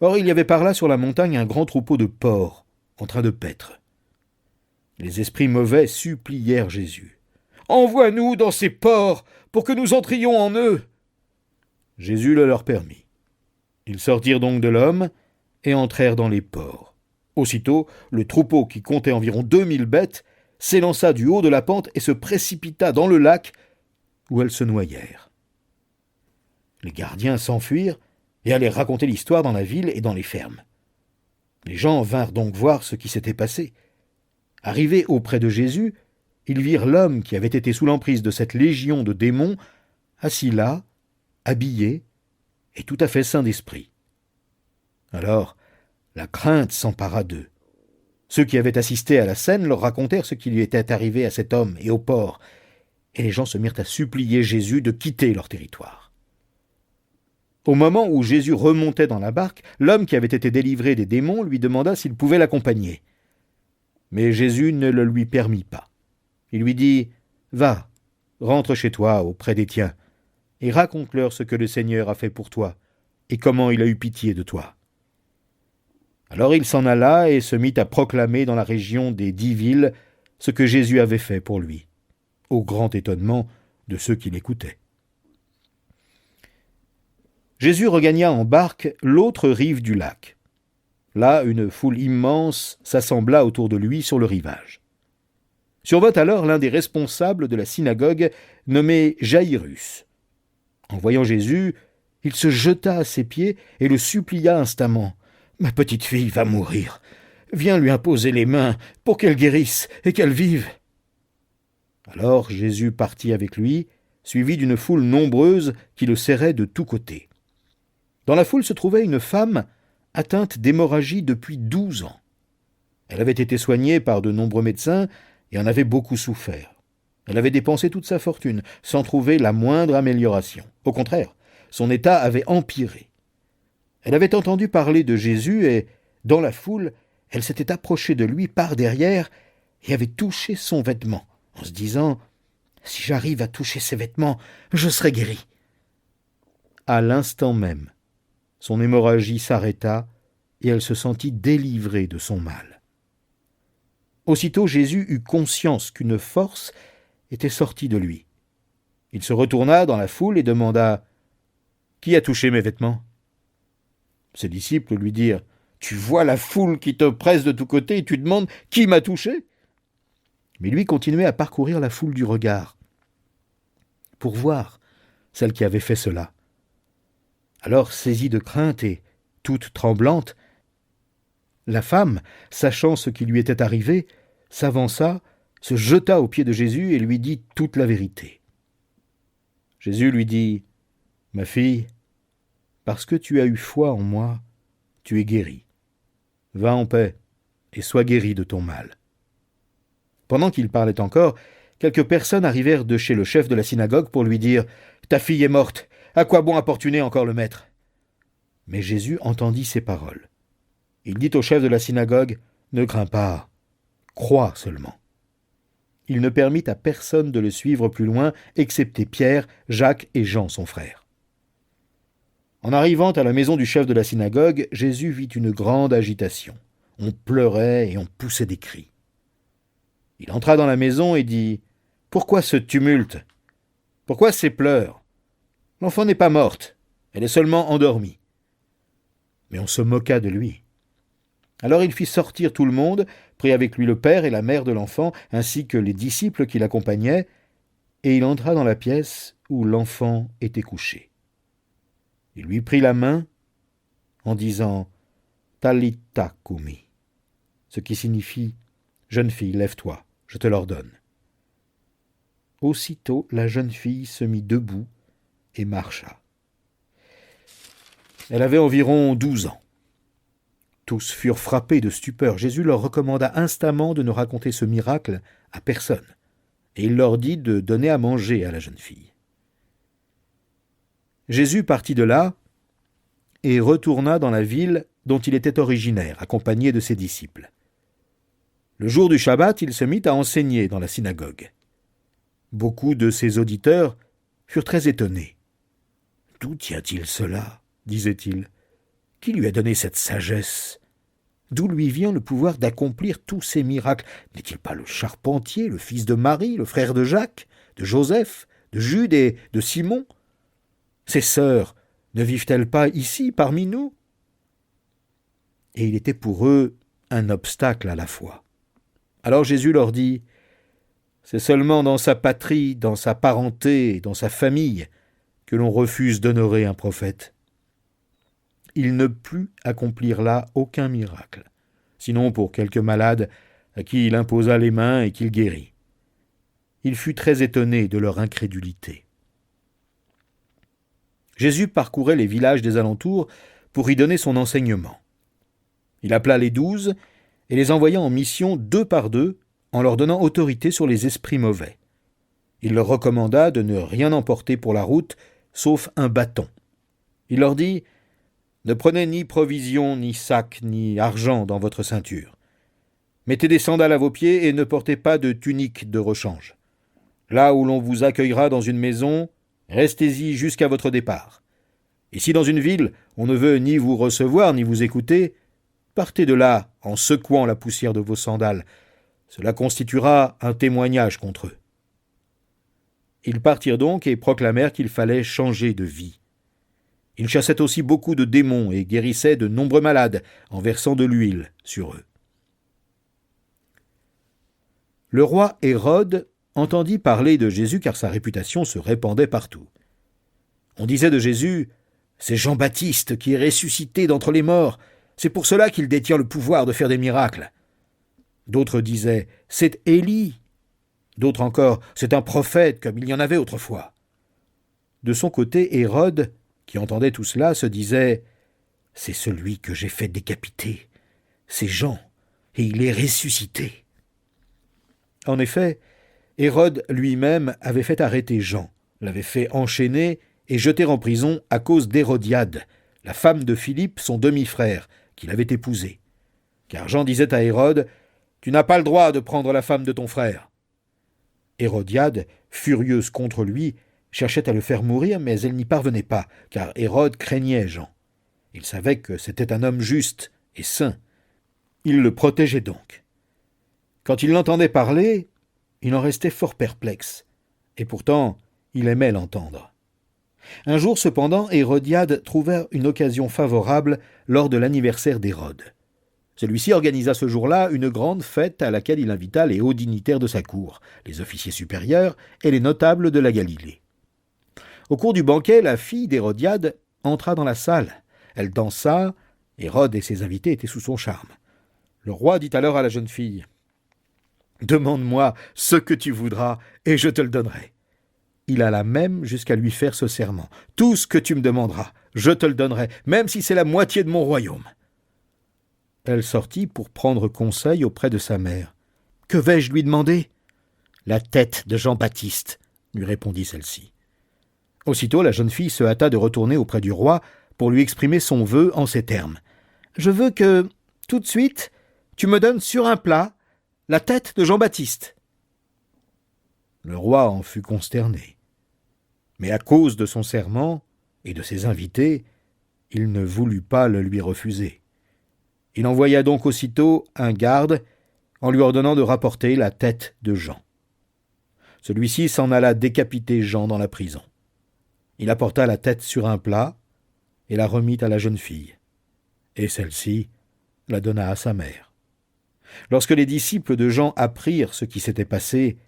Or il y avait par là sur la montagne un grand troupeau de porcs en train de paître. Les esprits mauvais supplièrent Jésus. « Envoie-nous dans ces porcs pour que nous entrions en eux. » Jésus le leur permit. Ils sortirent donc de l'homme et entrèrent dans les porcs. Aussitôt, le troupeau, qui comptait environ 2000 bêtes, s'élança du haut de la pente et se précipita dans le lac où elles se noyèrent. Les gardiens s'enfuirent et allèrent raconter l'histoire dans la ville et dans les fermes. Les gens vinrent donc voir ce qui s'était passé. Arrivés auprès de Jésus, ils virent l'homme qui avait été sous l'emprise de cette légion de démons, assis là, habillé et tout à fait sain d'esprit. Alors, la crainte s'empara d'eux. Ceux qui avaient assisté à la scène leur racontèrent ce qui lui était arrivé à cet homme et aux porcs, et les gens se mirent à supplier Jésus de quitter leur territoire. Au moment où Jésus remontait dans la barque, l'homme qui avait été délivré des démons lui demanda s'il pouvait l'accompagner. Mais Jésus ne le lui permit pas. Il lui dit « Va, rentre chez toi auprès des tiens, et raconte-leur ce que le Seigneur a fait pour toi, et comment il a eu pitié de toi. » Alors il s'en alla et se mit à proclamer dans la région des 10 villes ce que Jésus avait fait pour lui, au grand étonnement de ceux qui l'écoutaient. Jésus regagna en barque l'autre rive du lac. Là, une foule immense s'assembla autour de lui sur le rivage. Survint alors l'un des responsables de la synagogue, nommé Jaïrus. En voyant Jésus, il se jeta à ses pieds et le supplia instamment. « Ma petite fille va mourir. Viens lui imposer les mains pour qu'elle guérisse et qu'elle vive. » Alors Jésus partit avec lui, suivi d'une foule nombreuse qui le serrait de tous côtés. Dans la foule se trouvait une femme atteinte d'hémorragie depuis 12 ans. Elle avait été soignée par de nombreux médecins et en avait beaucoup souffert. Elle avait dépensé toute sa fortune sans trouver la moindre amélioration. Au contraire, son état avait empiré. Elle avait entendu parler de Jésus et, dans la foule, elle s'était approchée de lui par derrière et avait touché son vêtement, en se disant « Si j'arrive à toucher ses vêtements, je serai guéri. » À l'instant même, son hémorragie s'arrêta et elle se sentit délivrée de son mal. Aussitôt Jésus eut conscience qu'une force était sortie de lui. Il se retourna dans la foule et demanda « Qui a touché mes vêtements ?» Ses disciples lui dirent « Tu vois la foule qui te presse de tous côtés et tu demandes « Qui m'a touché ?» Mais lui continuait à parcourir la foule du regard pour voir celle qui avait fait cela. Alors, saisie de crainte et toute tremblante, la femme, sachant ce qui lui était arrivé, s'avança, se jeta aux pieds de Jésus et lui dit toute la vérité. Jésus lui dit « Ma fille, parce que tu as eu foi en moi, tu es guérie. Va en paix et sois guérie de ton mal. » Pendant qu'il parlait encore, quelques personnes arrivèrent de chez le chef de la synagogue pour lui dire « Ta fille est morte, à quoi bon importuner encore le maître ?» Mais Jésus entendit ces paroles. Il dit au chef de la synagogue « Ne crains pas, crois seulement. » Il ne permit à personne de le suivre plus loin, excepté Pierre, Jacques et Jean, son frère. En arrivant à la maison du chef de la synagogue, Jésus vit une grande agitation. On pleurait et on poussait des cris. Il entra dans la maison et dit « Pourquoi ce tumulte? Pourquoi ces pleurs? L'enfant n'est pas morte, elle est seulement endormie. » Mais on se moqua de lui. Alors il fit sortir tout le monde, prit avec lui le père et la mère de l'enfant, ainsi que les disciples qui l'accompagnaient, et il entra dans la pièce où l'enfant était couché. Il lui prit la main en disant « Talitha kumi », ce qui signifie « Jeune fille, lève-toi, je te l'ordonne ». Aussitôt la jeune fille se mit debout et marcha. Elle avait environ 12 ans. Tous furent frappés de stupeur. Jésus leur recommanda instamment de ne raconter ce miracle à personne, et il leur dit de donner à manger à la jeune fille. Jésus partit de là et retourna dans la ville dont il était originaire, accompagné de ses disciples. Le jour du Shabbat, il se mit à enseigner dans la synagogue. Beaucoup de ses auditeurs furent très étonnés. « D'où tient-il cela ?» disaient-ils. « Qui lui a donné cette sagesse? D'où lui vient le pouvoir d'accomplir tous ces miracles? N'est-il pas le charpentier, le fils de Marie, le frère de Jacques, de Joseph, de Jude et de Simon? Ses sœurs ne vivent-elles pas ici, parmi nous ?» Et il était pour eux un obstacle à la foi. Alors Jésus leur dit « C'est seulement dans sa patrie, dans sa parenté, dans sa famille, que l'on refuse d'honorer un prophète. » Il ne put accomplir là aucun miracle, sinon pour quelques malades à qui il imposa les mains et qu'il guérit. Il fut très étonné de leur incrédulité. Jésus parcourait les villages des alentours pour y donner son enseignement. Il appela les 12 et les envoya en mission 2 par 2 en leur donnant autorité sur les esprits mauvais. Il leur recommanda de ne rien emporter pour la route, sauf un bâton. Il leur dit « Ne prenez ni provision, ni sac, ni argent dans votre ceinture. Mettez des sandales à vos pieds et ne portez pas de tunique de rechange. Là où l'on vous accueillera dans une maison, restez-y jusqu'à votre départ. Et si dans une ville, on ne veut ni vous recevoir ni vous écouter, partez de là en secouant la poussière de vos sandales. Cela constituera un témoignage contre eux. » Ils partirent donc et proclamèrent qu'il fallait changer de vie. Ils chassaient aussi beaucoup de démons et guérissaient de nombreux malades en versant de l'huile sur eux. Le roi Hérode entendit parler de Jésus car sa réputation se répandait partout. On disait de Jésus « C'est Jean-Baptiste qui est ressuscité d'entre les morts, c'est pour cela qu'il détient le pouvoir de faire des miracles. » D'autres disaient « C'est Élie ». D'autres encore « C'est un prophète comme il y en avait autrefois ». De son côté, Hérode, qui entendait tout cela, se disait « C'est celui que j'ai fait décapiter. C'est Jean, et il est ressuscité. » En effet, Hérode lui-même avait fait arrêter Jean, l'avait fait enchaîner et jeter en prison à cause d'Hérodiade, la femme de Philippe, son demi-frère, qu'il avait épousé. Car Jean disait à Hérode « Tu n'as pas le droit de prendre la femme de ton frère. » Hérodiade, furieuse contre lui, cherchait à le faire mourir, mais elle n'y parvenait pas, car Hérode craignait Jean. Il savait que c'était un homme juste et saint. Il le protégeait donc. Quand il l'entendait parler, il en restait fort perplexe, et pourtant il aimait l'entendre. Un jour cependant, Hérodiade trouva une occasion favorable lors de l'anniversaire d'Hérode. Celui-ci organisa ce jour-là une grande fête à laquelle il invita les hauts dignitaires de sa cour, les officiers supérieurs et les notables de la Galilée. Au cours du banquet, la fille d'Hérodiade entra dans la salle. Elle dansa, Hérode et ses invités étaient sous son charme. Le roi dit alors à la jeune fille « Demande-moi ce que tu voudras et je te le donnerai. » Il alla même jusqu'à lui faire ce serment. « Tout ce que tu me demanderas, je te le donnerai, même si c'est la moitié de mon royaume. » Elle sortit pour prendre conseil auprès de sa mère. « Que vais-je lui demander ?»« La tête de Jean-Baptiste, » lui répondit celle-ci. Aussitôt, la jeune fille se hâta de retourner auprès du roi pour lui exprimer son vœu en ces termes. « Je veux que, tout de suite, tu me donnes sur un plat la tête de Jean-Baptiste. » Le roi en fut consterné. Mais à cause de son serment et de ses invités, il ne voulut pas le lui refuser. Il envoya donc aussitôt un garde en lui ordonnant de rapporter la tête de Jean. Celui-ci s'en alla décapiter Jean dans la prison. Il apporta la tête sur un plat et la remit à la jeune fille. Et celle-ci la donna à sa mère. Lorsque les disciples de Jean apprirent ce qui s'était passé,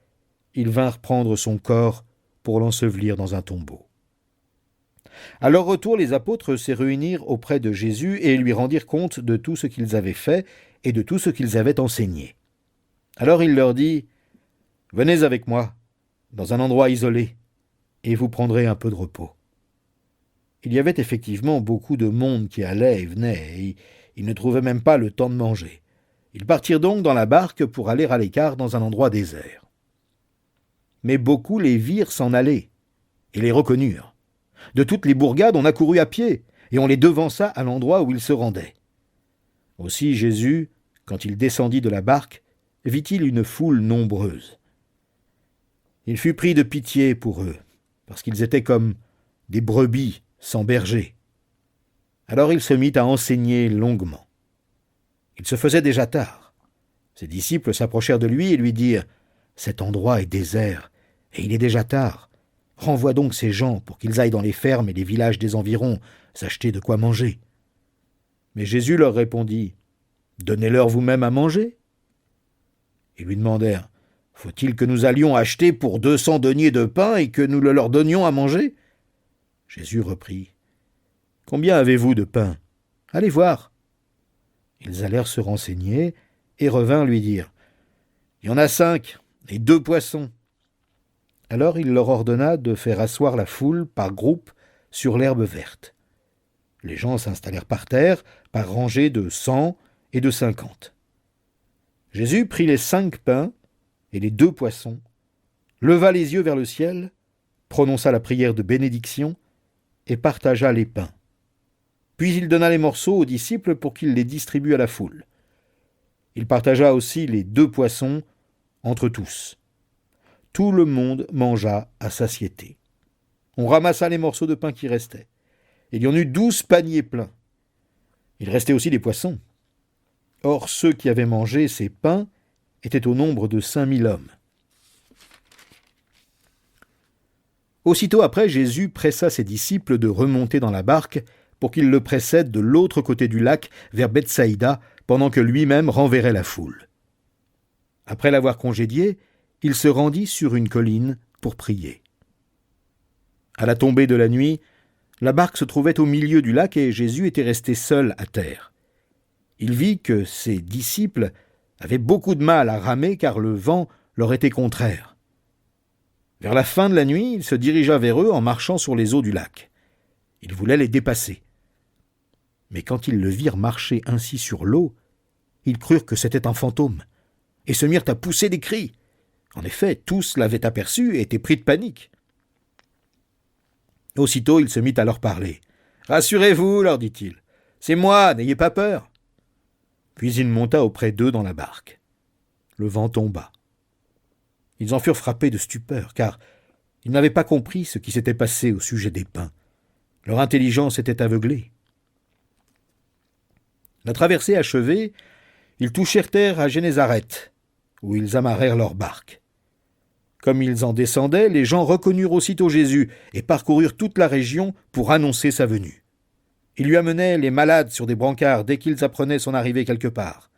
ils vinrent prendre son corps pour l'ensevelir dans un tombeau. À leur retour, les apôtres se réunirent auprès de Jésus et lui rendirent compte de tout ce qu'ils avaient fait et de tout ce qu'ils avaient enseigné. Alors il leur dit « Venez avec moi, dans un endroit isolé, et vous prendrez un peu de repos. » Il y avait effectivement beaucoup de monde qui allait et venait, et ils ne trouvaient même pas le temps de manger. Ils partirent donc dans la barque pour aller à l'écart dans un endroit désert. Mais beaucoup les virent s'en aller, et les reconnurent. De toutes les bourgades, on accourut à pied, et on les devança à l'endroit où ils se rendaient. Aussi Jésus, quand il descendit de la barque, vit-il une foule nombreuse. Il fut pris de pitié pour eux, parce qu'ils étaient comme des brebis sans berger. Alors il se mit à enseigner longuement. Il se faisait déjà tard. Ses disciples s'approchèrent de lui et lui dirent « Cet endroit est désert, et il est déjà tard. Renvoie donc ces gens pour qu'ils aillent dans les fermes et les villages des environs s'acheter de quoi manger. » Mais Jésus leur répondit « Donnez-leur vous-même à manger. » Ils lui demandèrent « Faut-il que nous allions acheter pour 200 deniers de pain et que nous le leur donnions à manger ?» Jésus reprit « Combien avez-vous de pain? Allez voir. » Ils allèrent se renseigner et revinrent lui dire « Il y en a 5 et 2 poissons. » Alors il leur ordonna de faire asseoir la foule par groupes sur l'herbe verte. Les gens s'installèrent par terre, par rangées de 100 et de 50. Jésus prit les 5 pains et les 2 poissons, leva les yeux vers le ciel, prononça la prière de bénédiction et partagea les pains Puis il donna les morceaux aux disciples pour qu'ils les distribuent à la foule. Il partagea aussi les 2 poissons entre tous. Tout le monde mangea à satiété. On ramassa les morceaux de pain qui restaient. Il y en eut 12 paniers pleins. Il restait aussi des poissons. Or, ceux qui avaient mangé ces pains étaient au nombre de 5000 hommes. Aussitôt après, Jésus pressa ses disciples de remonter dans la barque pour qu'ils le précèdent de l'autre côté du lac vers Bethsaïda, pendant que lui-même renverrait la foule. Après l'avoir congédié, il se rendit sur une colline pour prier. À la tombée de la nuit, la barque se trouvait au milieu du lac et Jésus était resté seul à terre. Il vit que ses disciples avaient beaucoup de mal à ramer car le vent leur était contraire. Vers la fin de la nuit, il se dirigea vers eux en marchant sur les eaux du lac. Il voulait les dépasser. Mais quand ils le virent marcher ainsi sur l'eau, ils crurent que c'était un fantôme, et se mirent à pousser des cris. En effet, tous l'avaient aperçu et étaient pris de panique. Aussitôt, il se mit à leur parler. « Rassurez-vous, leur dit-il, c'est moi, n'ayez pas peur. » Puis il monta auprès d'eux dans la barque. Le vent tomba. Ils en furent frappés de stupeur, car ils n'avaient pas compris ce qui s'était passé au sujet des pains. Leur intelligence était aveuglée. La traversée achevée, ils touchèrent terre à Génézareth, où ils amarrèrent leur barque. Comme ils en descendaient, les gens reconnurent aussitôt Jésus et parcoururent toute la région pour annoncer sa venue. Ils lui amenaient les malades sur des brancards dès qu'ils apprenaient son arrivée quelque part.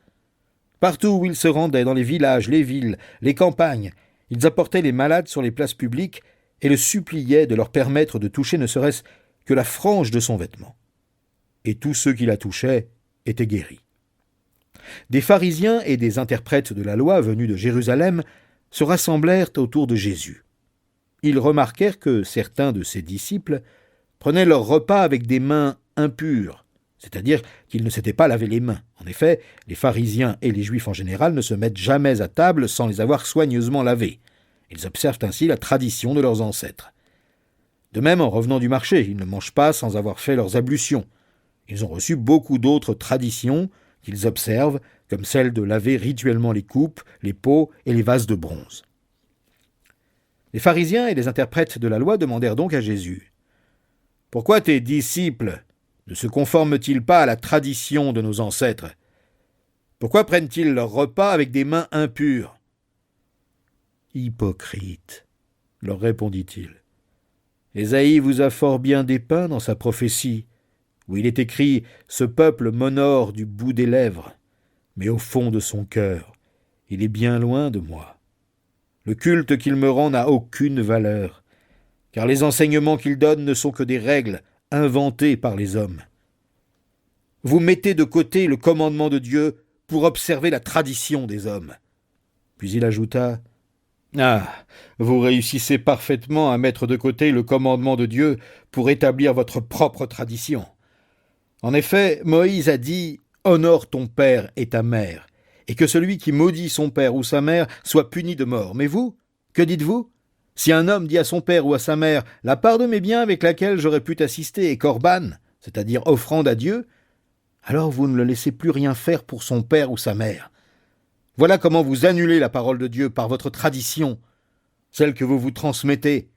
Partout où ils se rendaient, dans les villages, les villes, les campagnes, ils apportaient les malades sur les places publiques et le suppliaient de leur permettre de toucher ne serait-ce que la frange de son vêtement. Et tous ceux qui la touchaient étaient guéris. Des pharisiens et des interprètes de la loi venus de Jérusalem se rassemblèrent autour de Jésus. Ils remarquèrent que certains de ses disciples prenaient leur repas avec des mains impures, c'est-à-dire qu'ils ne s'étaient pas lavé les mains. En effet, les pharisiens et les juifs en général ne se mettent jamais à table sans les avoir soigneusement lavés. Ils observent ainsi la tradition de leurs ancêtres. De même, en revenant du marché, ils ne mangent pas sans avoir fait leurs ablutions. Ils ont reçu beaucoup d'autres traditions qu'ils observent, comme celle de laver rituellement les coupes, les pots et les vases de bronze. Les pharisiens et les interprètes de la loi demandèrent donc à Jésus : « Pourquoi tes disciples ne se conforment-ils pas à la tradition de nos ancêtres ? Pourquoi prennent-ils leur repas avec des mains impures ?» « Hypocrite, leur répondit-il. Ésaïe vous a fort bien dépeint dans sa prophétie, où il est écrit « Ce peuple m'honore du bout des lèvres, mais au fond de son cœur, il est bien loin de moi. Le culte qu'il me rend n'a aucune valeur, car les enseignements qu'il donne ne sont que des règles inventées par les hommes. Vous mettez de côté le commandement de Dieu pour observer la tradition des hommes. » Puis il ajouta : « Ah, vous réussissez parfaitement à mettre de côté le commandement de Dieu pour établir votre propre tradition. En effet, Moïse a dit « Honore ton père et ta mère », et que celui qui maudit son père ou sa mère soit puni de mort. Mais vous, que dites-vous ? Si un homme dit à son père ou à sa mère « La part de mes biens avec laquelle j'aurais pu t'assister est corban », c'est-à-dire offrande à Dieu, alors vous ne le laissez plus rien faire pour son père ou sa mère. Voilà comment vous annulez la parole de Dieu par votre tradition, celle que vous vous transmettez,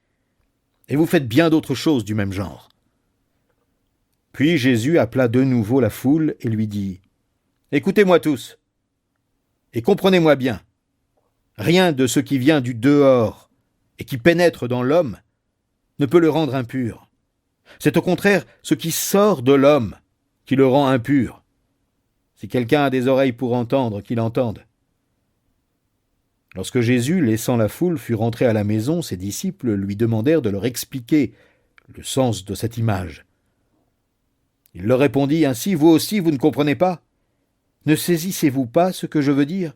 et vous faites bien d'autres choses du même genre. Puis Jésus appela de nouveau la foule et lui dit : « Écoutez-moi tous, et comprenez-moi bien. Rien de ce qui vient du dehors et qui pénètre dans l'homme ne peut le rendre impur. C'est au contraire ce qui sort de l'homme qui le rend impur. Si quelqu'un a des oreilles pour entendre, qu'il entende. » Lorsque Jésus, laissant la foule, fut rentré à la maison, ses disciples lui demandèrent de leur expliquer le sens de cette image. Il leur répondit : « Ainsi, vous aussi, vous ne comprenez pas ? Ne saisissez-vous pas ce que je veux dire ?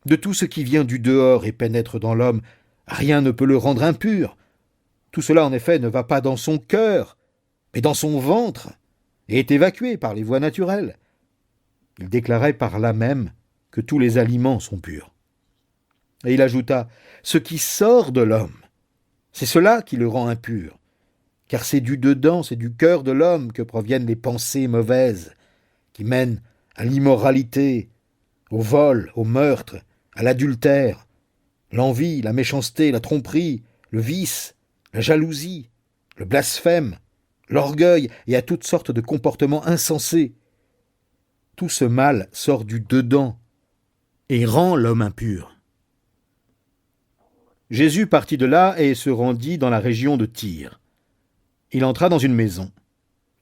De tout ce qui vient du dehors et pénètre dans l'homme, rien ne peut le rendre impur. Tout cela, en effet, ne va pas dans son cœur, mais dans son ventre, et est évacué par les voies naturelles. » Il déclarait par là même que tous les aliments sont purs. Et il ajouta : « Ce qui sort de l'homme, c'est cela qui le rend impur. car c'est du dedans, c'est du cœur de l'homme que proviennent les pensées mauvaises, qui mènent à l'immoralité, au vol, au meurtre, à l'adultère, l'envie, la méchanceté, la tromperie, le vice, la jalousie, le blasphème, l'orgueil et à toutes sortes de comportements insensés. Tout ce mal sort du dedans et rend l'homme impur. Jésus partit de là et se rendit dans la région de Tyr. Il entra dans une maison.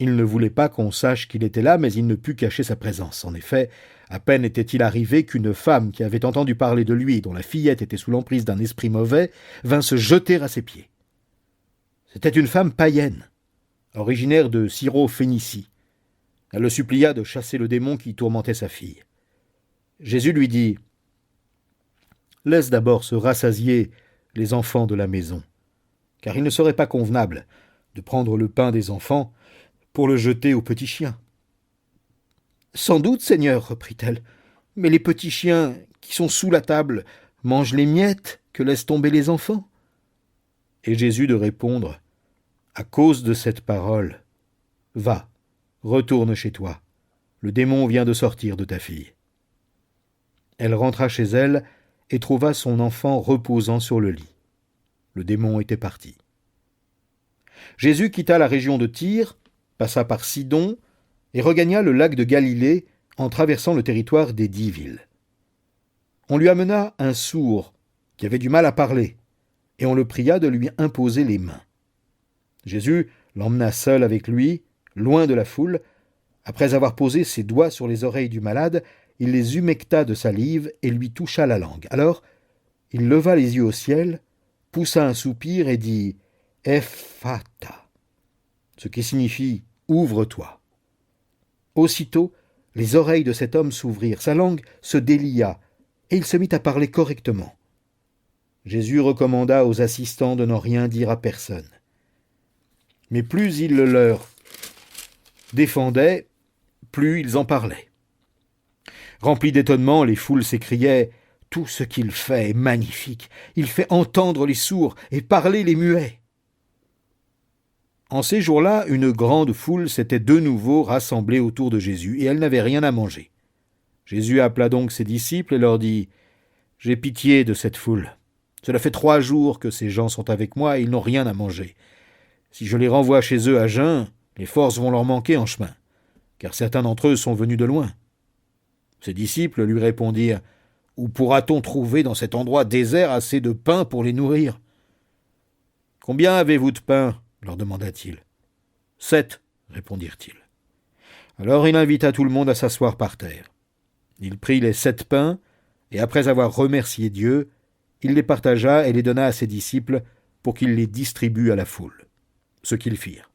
Il ne voulait pas qu'on sache qu'il était là, mais il ne put cacher sa présence. En effet, à peine était-il arrivé qu'une femme qui avait entendu parler de lui et dont la fillette était sous l'emprise d'un esprit mauvais vint se jeter à ses pieds. C'était une femme païenne, originaire de Syro-Phénicie. Elle le supplia de chasser le démon qui tourmentait sa fille. Jésus lui dit « Laisse d'abord se rassasier les enfants de la maison, car il ne serait pas convenable de prendre le pain des enfants pour le jeter aux petits chiens. »« Sans doute, Seigneur, reprit-elle, mais les petits chiens qui sont sous la table mangent les miettes que laissent tomber les enfants. » Et Jésus de répondre « À cause de cette parole, va, retourne chez toi, le démon vient de sortir de ta fille. » Elle rentra chez elle et trouva son enfant reposant sur le lit. Le démon était parti. Jésus quitta la région de Tyr, passa par Sidon et regagna le lac de Galilée en traversant le territoire des 10 villes. On lui amena un sourd qui avait du mal à parler, et on le pria de lui imposer les mains. Jésus l'emmena seul avec lui, loin de la foule. Après avoir posé ses doigts sur les oreilles du malade, il les humecta de salive et lui toucha la langue. Alors, il leva les yeux au ciel, poussa un soupir et dit « Ephphatha », ce qui signifie « Ouvre-toi ». Aussitôt, les oreilles de cet homme s'ouvrirent, sa langue se délia, et il se mit à parler correctement. Jésus recommanda aux assistants de n'en rien dire à personne. Mais plus il le leur défendait, plus ils en parlaient. Remplis d'étonnement, les foules s'écriaient « Tout ce qu'il fait est magnifique, il fait entendre les sourds et parler les muets. » En ces jours-là, une grande foule s'était de nouveau rassemblée autour de Jésus, et elle n'avait rien à manger. Jésus appela donc ses disciples et leur dit « J'ai pitié de cette foule. Cela fait 3 jours que ces gens sont avec moi et ils n'ont rien à manger. Si je les renvoie chez eux à jeun, les forces vont leur manquer en chemin, car certains d'entre eux sont venus de loin. » Ses disciples lui répondirent « Où pourra-t-on trouver dans cet endroit désert assez de pain pour les nourrir ?»« Combien avez-vous de pain ?» leur demanda-t-il. « 7, répondirent-ils. Alors il invita tout le monde à s'asseoir par terre. Il prit les 7 pains, et après avoir remercié Dieu, il les partagea et les donna à ses disciples pour qu'ils les distribuent à la foule. Ce qu'ils firent.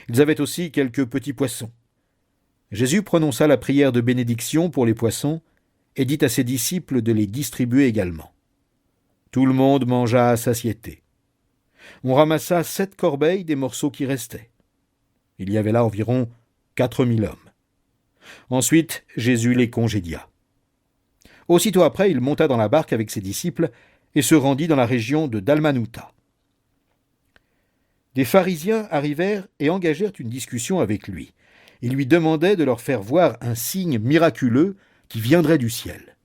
Ils avaient aussi quelques petits poissons. Jésus prononça la prière de bénédiction pour les poissons et dit à ses disciples de les distribuer également. Tout le monde mangea à satiété. On ramassa 7 corbeilles des morceaux qui restaient. Il y avait là environ 4000 hommes. Ensuite, Jésus les congédia. Aussitôt après, il monta dans la barque avec ses disciples et se rendit dans la région de Dalmanutha. Des pharisiens arrivèrent et engagèrent une discussion avec lui. Ils lui demandaient de leur faire voir un signe miraculeux qui viendrait du ciel.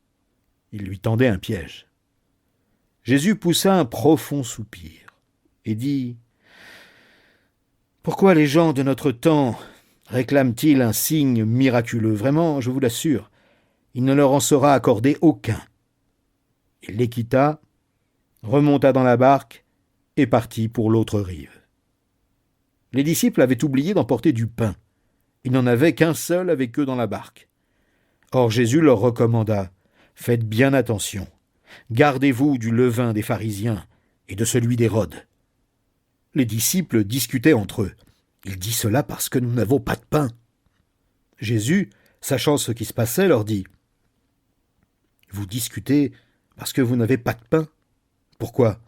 Ils lui tendaient un piège. Jésus poussa un profond soupir et dit « Pourquoi les gens de notre temps réclament-ils un signe miraculeux ? Vraiment, je vous l'assure, il ne leur en sera accordé aucun. » Il les quitta, remonta dans la barque et partit pour l'autre rive. Les disciples avaient oublié d'emporter du pain. Il n'en avait qu'un seul avec eux dans la barque. Or Jésus leur recommanda « Faites bien attention, gardez-vous du levain des pharisiens et de celui d'Hérode. » Les disciples discutaient entre eux. « Il dit cela parce que nous n'avons pas de pain. » Jésus, sachant ce qui se passait, leur dit « Vous discutez parce que vous n'avez pas de pain. Pourquoi ?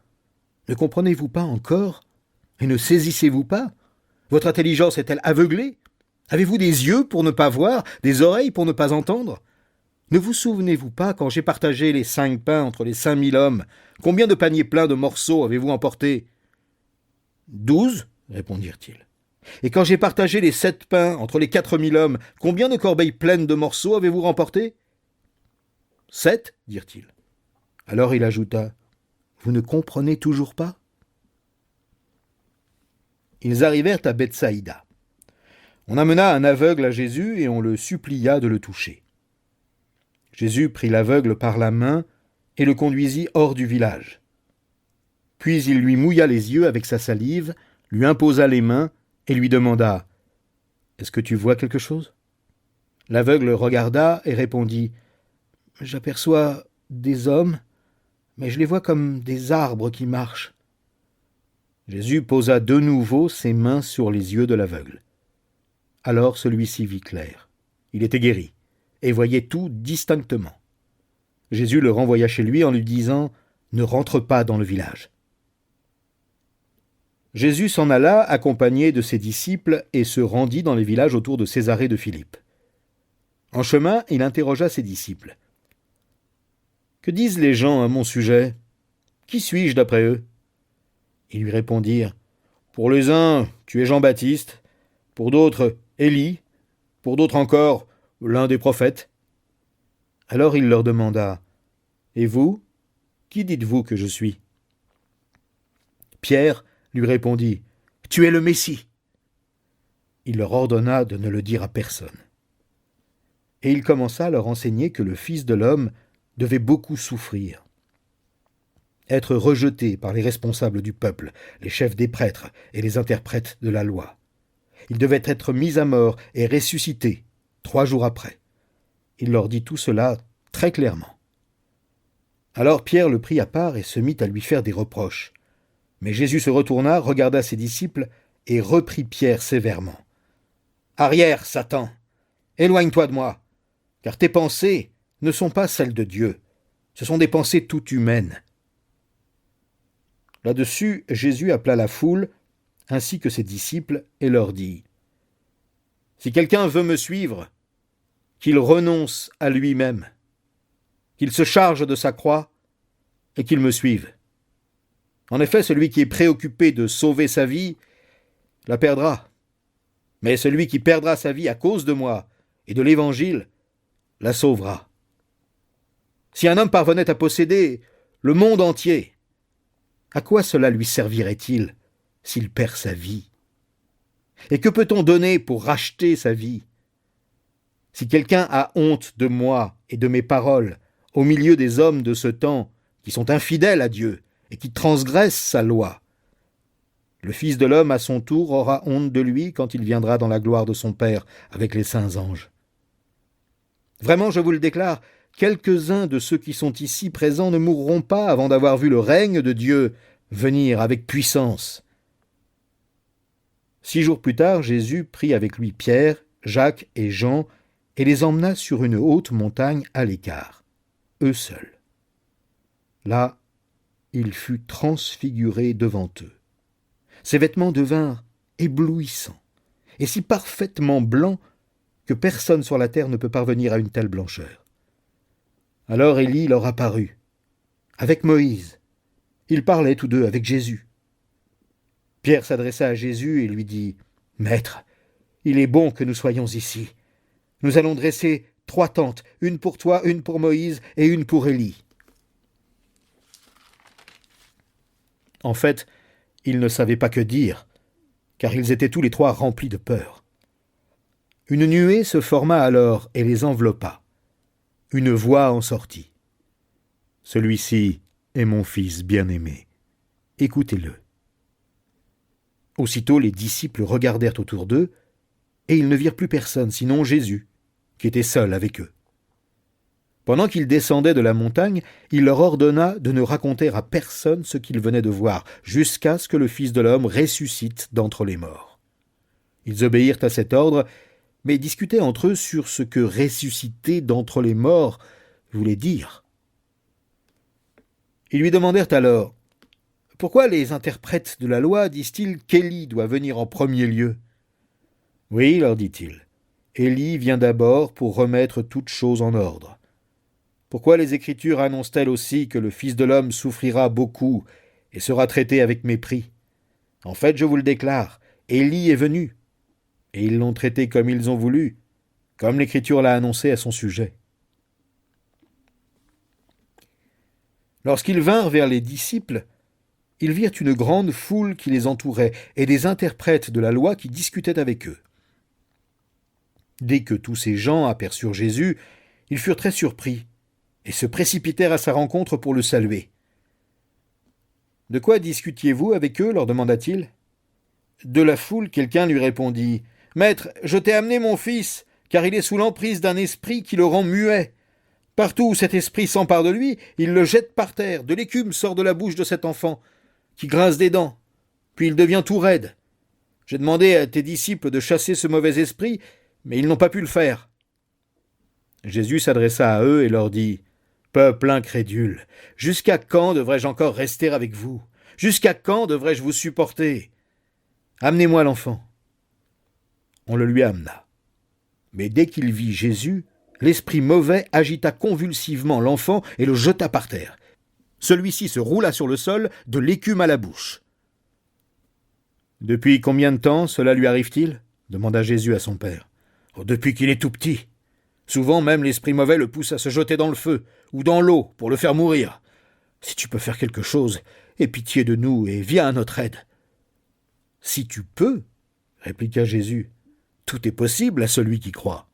Ne comprenez-vous pas encore ? Et ne saisissez-vous pas ? Votre intelligence est-elle aveuglée ? Avez-vous des yeux pour ne pas voir, des oreilles pour ne pas entendre ? Ne vous souvenez-vous pas, quand j'ai partagé les 5 pains entre les 5000 hommes, combien de paniers pleins de morceaux avez-vous emporté ? 12, répondirent-ils. Et quand j'ai partagé les 7 pains entre les 4000 hommes, combien de corbeilles pleines de morceaux avez-vous remporté ? 7, dirent-ils. Alors il ajouta, vous ne comprenez toujours pas ? Ils arrivèrent à Bethsaïda. On amena un aveugle à Jésus et on le supplia de le toucher. Jésus prit l'aveugle par la main et le conduisit hors du village. Puis il lui mouilla les yeux avec sa salive, lui imposa les mains et lui demanda « Est-ce que tu vois quelque chose ?» L'aveugle regarda et répondit « J'aperçois des hommes, mais je les vois comme des arbres qui marchent. » Jésus posa de nouveau ses mains sur les yeux de l'aveugle. Alors celui-ci vit clair. Il était guéri et voyait tout distinctement. Jésus le renvoya chez lui en lui disant « Ne rentre pas dans le village. » Jésus s'en alla accompagné de ses disciples et se rendit dans les villages autour de Césarée de Philippe. En chemin, il interrogea ses disciples. « Que disent les gens à mon sujet ? Qui suis-je d'après eux ?» Ils lui répondirent « Pour les uns, tu es Jean-Baptiste, pour d'autres, Élie, pour d'autres encore, l'un des prophètes. » Alors il leur demanda « Et vous, qui dites-vous que je suis ?» Pierre lui répondit « Tu es le Messie. » Il leur ordonna de ne le dire à personne. Et il commença à leur enseigner que le Fils de l'homme devait beaucoup souffrir, être rejeté par les responsables du peuple, les chefs des prêtres et les interprètes de la loi. Il devait être mis à mort et ressuscité 3 jours après. Il leur dit tout cela très clairement. Alors Pierre le prit à part et se mit à lui faire des reproches. Mais Jésus se retourna, regarda ses disciples et reprit Pierre sévèrement. « Arrière, Satan, éloigne-toi de moi, car tes pensées ne sont pas celles de Dieu, ce sont des pensées toutes humaines. » Là-dessus, Jésus appela la foule, ainsi que ses disciples, et leur dit « Si quelqu'un veut me suivre, qu'il renonce à lui-même, qu'il se charge de sa croix et qu'il me suive. En effet, celui qui est préoccupé de sauver sa vie la perdra. Mais celui qui perdra sa vie à cause de moi et de l'Évangile la sauvera. Si un homme parvenait à posséder le monde entier, à quoi cela lui servirait-il s'il perd sa vie ? Et que peut-on donner pour racheter sa vie ? Si quelqu'un a honte de moi et de mes paroles au milieu des hommes de ce temps qui sont infidèles à Dieu et qui transgressent sa loi, le Fils de l'homme à son tour aura honte de lui quand il viendra dans la gloire de son Père avec les saints anges. Vraiment, je vous le déclare, quelques-uns de ceux qui sont ici présents ne mourront pas avant d'avoir vu le règne de Dieu venir avec puissance. » 6 jours plus tard, Jésus prit avec lui Pierre, Jacques et Jean et les emmena sur une haute montagne à l'écart, eux seuls. Là, il fut transfiguré devant eux. Ses vêtements devinrent éblouissants et si parfaitement blancs que personne sur la terre ne peut parvenir à une telle blancheur. Alors Élie leur apparut, avec Moïse. Ils parlaient tous deux avec Jésus. Pierre s'adressa à Jésus et lui dit « Maître, il est bon que nous soyons ici. Nous allons dresser 3 tentes, une pour toi, une pour Moïse et une pour Élie. » En fait, ils ne savaient pas que dire, car ils étaient tous les 3 remplis de peur. Une nuée se forma alors et les enveloppa. Une voix en sortit. « Celui-ci est mon fils bien-aimé. Écoutez-le. » Aussitôt les disciples regardèrent autour d'eux, et ils ne virent plus personne, sinon Jésus, qui était seul avec eux. Pendant qu'ils descendaient de la montagne, il leur ordonna de ne raconter à personne ce qu'ils venaient de voir, jusqu'à ce que le Fils de l'homme ressuscite d'entre les morts. Ils obéirent à cet ordre, mais discutaient entre eux sur ce que ressusciter d'entre les morts voulait dire. Ils lui demandèrent alors « Pourquoi les interprètes de la loi disent-ils qu'Élie doit venir en premier lieu ?» « Oui, leur dit-il, Élie vient d'abord pour remettre toutes choses en ordre. Pourquoi les Écritures annoncent-elles aussi que le Fils de l'homme souffrira beaucoup et sera traité avec mépris ? En fait, je vous le déclare, Élie est venu, et ils l'ont traité comme ils ont voulu, comme l'Écriture l'a annoncé à son sujet. Lorsqu'ils vinrent vers les disciples, ils virent une grande foule qui les entourait et des interprètes de la loi qui discutaient avec eux. Dès que tous ces gens aperçurent Jésus, ils furent très surpris et se précipitèrent à sa rencontre pour le saluer. « De quoi discutiez-vous avec eux » leur demanda-t-il. De la foule, quelqu'un lui répondit « Maître, je t'ai amené mon fils, car il est sous l'emprise d'un esprit qui le rend muet. Partout où cet esprit s'empare de lui, il le jette par terre. De l'écume sort de la bouche de cet enfant, qui grince des dents, puis il devient tout raide. J'ai demandé à tes disciples de chasser ce mauvais esprit, mais ils n'ont pas pu le faire. » Jésus s'adressa à eux et leur dit « Peuple incrédule, jusqu'à quand devrais-je encore rester avec vous? Jusqu'à quand devrais-je vous supporter? Amenez-moi l'enfant. » On le lui amena. Mais dès qu'il vit Jésus, l'esprit mauvais agita convulsivement l'enfant et le jeta par terre. Celui-ci se roula sur le sol, de l'écume à la bouche. « Depuis combien de temps cela lui arrive-t-il » demanda Jésus à son père. « Depuis qu'il est tout petit. Souvent même l'esprit mauvais le pousse à se jeter dans le feu ou dans l'eau pour le faire mourir. Si tu peux faire quelque chose, aie pitié de nous et viens à notre aide. »« Si tu peux, » répliqua Jésus, « tout est possible à celui qui croit. »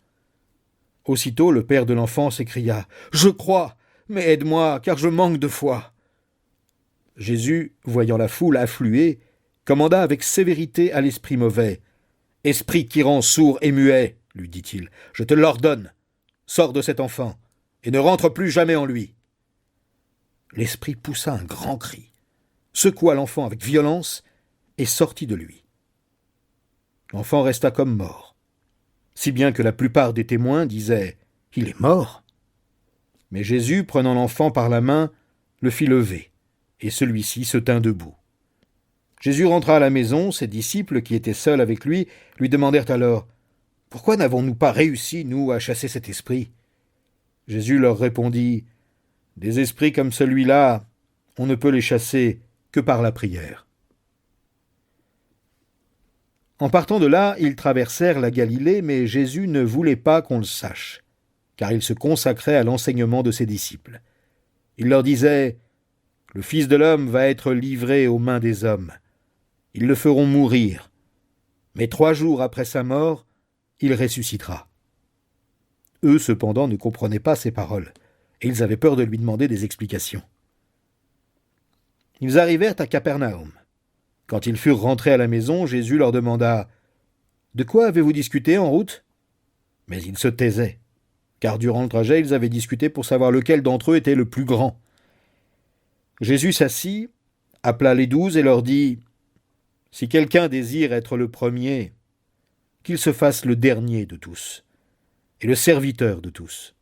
Aussitôt le père de l'enfant s'écria « Je crois, mais aide-moi, car je manque de foi. » Jésus, voyant la foule affluer, commanda avec sévérité à l'esprit mauvais. « Esprit qui rend sourd et muet, lui dit-il, je te l'ordonne, sors de cet enfant, et ne rentre plus jamais en lui. » L'esprit poussa un grand cri, secoua l'enfant avec violence, et sortit de lui. L'enfant resta comme mort, si bien que la plupart des témoins disaient « Il est mort !» Mais Jésus, prenant l'enfant par la main, le fit lever, et celui-ci se tint debout. Jésus rentra à la maison, ses disciples, qui étaient seuls avec lui demandèrent alors « Pourquoi n'avons-nous pas réussi, nous, à chasser cet esprit ?» Jésus leur répondit « Des esprits comme celui-là, on ne peut les chasser que par la prière. » En partant de là, ils traversèrent la Galilée, mais Jésus ne voulait pas qu'on le sache, car il se consacrait à l'enseignement de ses disciples. Il leur disait « Le Fils de l'homme va être livré aux mains des hommes. Ils le feront mourir, mais 3 jours après sa mort, il ressuscitera. » Eux, cependant, ne comprenaient pas ces paroles, et ils avaient peur de lui demander des explications. Ils arrivèrent à Capernaum. Quand ils furent rentrés à la maison, Jésus leur demanda « De quoi avez-vous discuté en route ?» Mais ils se taisaient, car durant le trajet, ils avaient discuté pour savoir lequel d'entre eux était le plus grand. Jésus s'assit, appela les 12 et leur dit « Si quelqu'un désire être le premier, qu'il se fasse le dernier de tous, et le serviteur de tous. »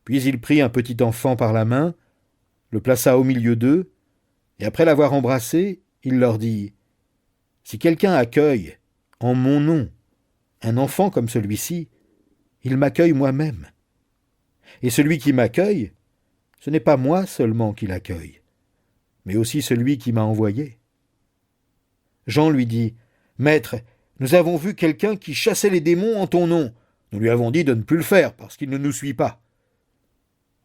Puis il prit un petit enfant par la main, le plaça au milieu d'eux, et après l'avoir embrassé, il leur dit « Si quelqu'un accueille, en mon nom, un enfant comme celui-ci, il m'accueille moi-même. Et celui qui m'accueille, ce n'est pas moi seulement qui l'accueille, mais aussi celui qui m'a envoyé. » Jean lui dit « Maître, nous avons vu quelqu'un qui chassait les démons en ton nom. Nous lui avons dit de ne plus le faire parce qu'il ne nous suit pas. »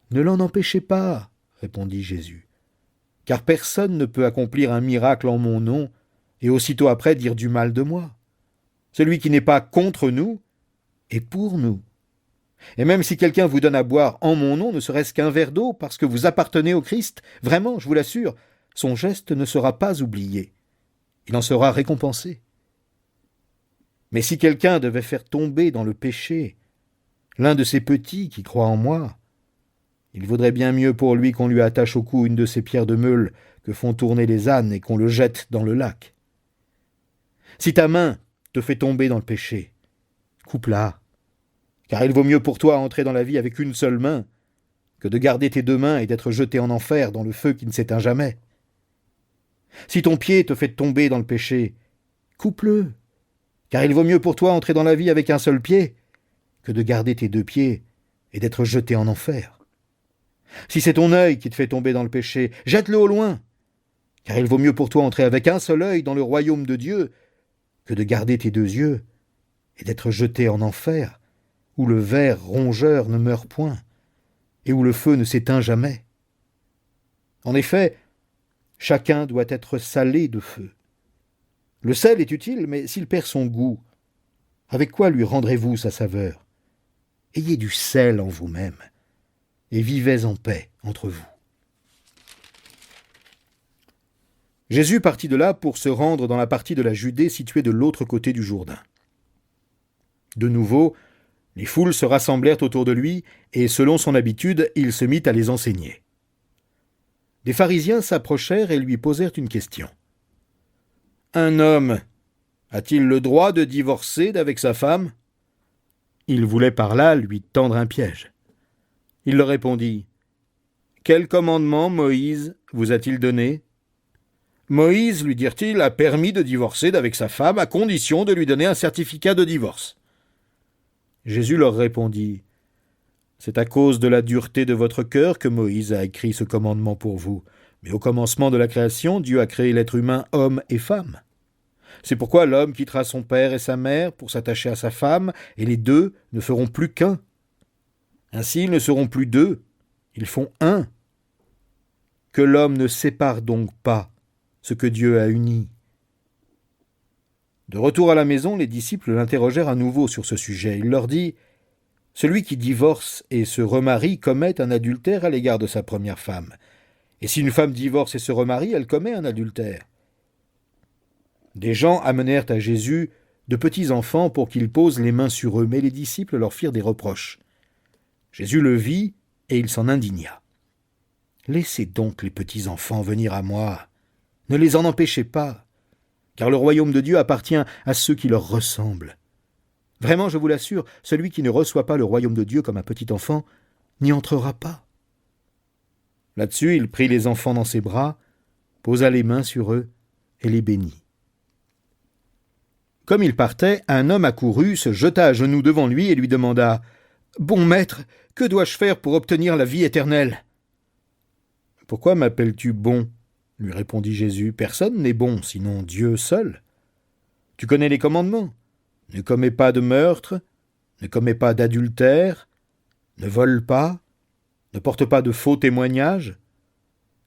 « Ne l'en empêchez pas, » répondit Jésus, « car personne ne peut accomplir un miracle en mon nom et aussitôt après dire du mal de moi. Celui qui n'est pas contre nous est pour nous. Et même si quelqu'un vous donne à boire en mon nom, ne serait-ce qu'un verre d'eau, parce que vous appartenez au Christ, vraiment, je vous l'assure, son geste ne sera pas oublié. Il en sera récompensé. Mais si quelqu'un devait faire tomber dans le péché l'un de ces petits qui croient en moi, il vaudrait bien mieux pour lui qu'on lui attache au cou une de ces pierres de meule que font tourner les ânes et qu'on le jette dans le lac. Si ta main te fait tomber dans le péché, coupe-la, car il vaut mieux pour toi entrer dans la vie avec une seule main que de garder tes 2 mains et d'être jeté en enfer dans le feu qui ne s'éteint jamais. Si ton pied te fait tomber dans le péché, coupe-le, car il vaut mieux pour toi entrer dans la vie avec un seul pied que de garder tes 2 pieds et d'être jeté en enfer. Si c'est ton œil qui te fait tomber dans le péché, jette-le au loin, car il vaut mieux pour toi entrer avec un seul œil dans le royaume de Dieu que de garder tes 2 yeux et d'être jeté en enfer, où le ver rongeur ne meurt point et où le feu ne s'éteint jamais. En effet, chacun doit être salé de feu. Le sel est utile, mais s'il perd son goût, avec quoi lui rendrez-vous sa saveur? Ayez du sel en vous-même, et vivez en paix entre vous. Jésus partit de là pour se rendre dans la partie de la Judée située de l'autre côté du Jourdain. De nouveau, les foules se rassemblèrent autour de lui, et selon son habitude, il se mit à les enseigner. Des pharisiens s'approchèrent et lui posèrent une question. « Un homme a-t-il le droit de divorcer d'avec sa femme ?» Il voulait par là lui tendre un piège. Il leur répondit. « Quel commandement Moïse vous a-t-il donné ?» Moïse, lui dirent-ils, a permis de divorcer d'avec sa femme à condition de lui donner un certificat de divorce. Jésus leur répondit. C'est à cause de la dureté de votre cœur que Moïse a écrit ce commandement pour vous. Mais au commencement de la création, Dieu a créé l'être humain homme et femme. C'est pourquoi l'homme quittera son père et sa mère pour s'attacher à sa femme, et les 2 ne feront plus qu'un. Ainsi, ils ne seront plus 2, ils font un. Que l'homme ne sépare donc pas ce que Dieu a uni. De retour à la maison, les disciples l'interrogèrent à nouveau sur ce sujet. Il leur dit « Celui qui divorce et se remarie commet un adultère à l'égard de sa première femme. Et si une femme divorce et se remarie, elle commet un adultère. » Des gens amenèrent à Jésus de petits enfants pour qu'il pose les mains sur eux, mais les disciples leur firent des reproches. Jésus le vit et il s'en indigna. « Laissez donc les petits enfants venir à moi, ne les en empêchez pas, car le royaume de Dieu appartient à ceux qui leur ressemblent. Vraiment, je vous l'assure, celui qui ne reçoit pas le royaume de Dieu comme un petit enfant n'y entrera pas. » Là-dessus, il prit les enfants dans ses bras, posa les mains sur eux et les bénit. Comme il partait, un homme accourut, se jeta à genoux devant lui et lui demanda « Bon maître, que dois-je faire pour obtenir la vie éternelle ?» « Pourquoi m'appelles-tu bon ?» lui répondit Jésus. « Personne n'est bon, sinon Dieu seul. Tu connais les commandements. Ne commets pas de meurtre, ne commets pas d'adultère, ne vole pas, ne porte pas de faux témoignages,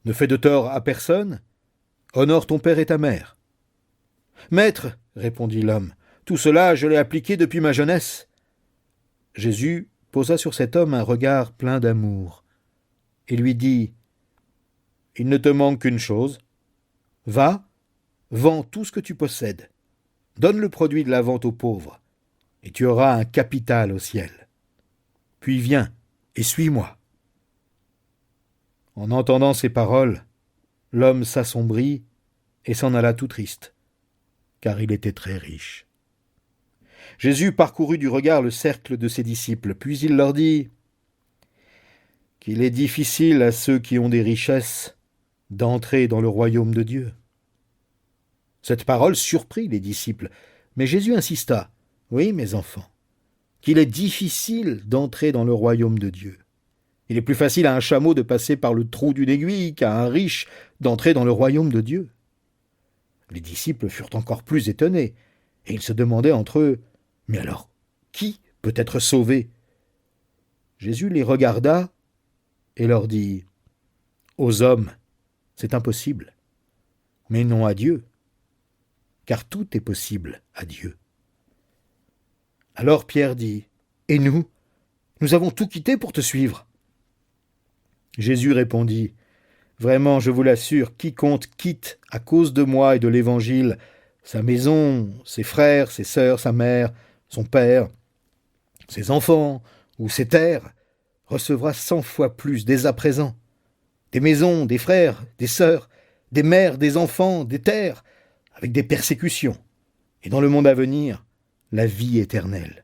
ne fais de tort à personne, honore ton père et ta mère. »« Maître, répondit l'homme, tout cela je l'ai appliqué depuis ma jeunesse. » Jésus posa sur cet homme un regard plein d'amour et lui dit « Il ne te manque qu'une chose. Va, vends tout ce que tu possèdes. Donne le produit de la vente aux pauvres, et tu auras un capital au ciel. Puis viens et suis-moi. » En entendant ces paroles, l'homme s'assombrit et s'en alla tout triste, car il était très riche. Jésus parcourut du regard le cercle de ses disciples, puis il leur dit qu'il est difficile à ceux qui ont des richesses d'entrer dans le royaume de Dieu. Cette parole surprit les disciples, mais Jésus insista. « Oui, mes enfants, qu'il est difficile d'entrer dans le royaume de Dieu. Il est plus facile à un chameau de passer par le trou d'une aiguille qu'à un riche d'entrer dans le royaume de Dieu. » Les disciples furent encore plus étonnés, et ils se demandaient entre eux, « Mais alors, qui peut être sauvé ?» Jésus les regarda et leur dit, « Aux hommes, c'est impossible, mais non à Dieu, car tout est possible à Dieu. » Alors Pierre dit, « Et nous avons tout quitté pour te suivre. » Jésus répondit, « Vraiment, je vous l'assure, quiconque quitte à cause de moi et de l'Évangile sa maison, ses frères, ses sœurs, sa mère, son père, ses enfants ou ses terres, recevra 100 fois plus dès à présent. Des maisons, des frères, des sœurs, des mères, des enfants, des terres, avec des persécutions, et dans le monde à venir, la vie éternelle.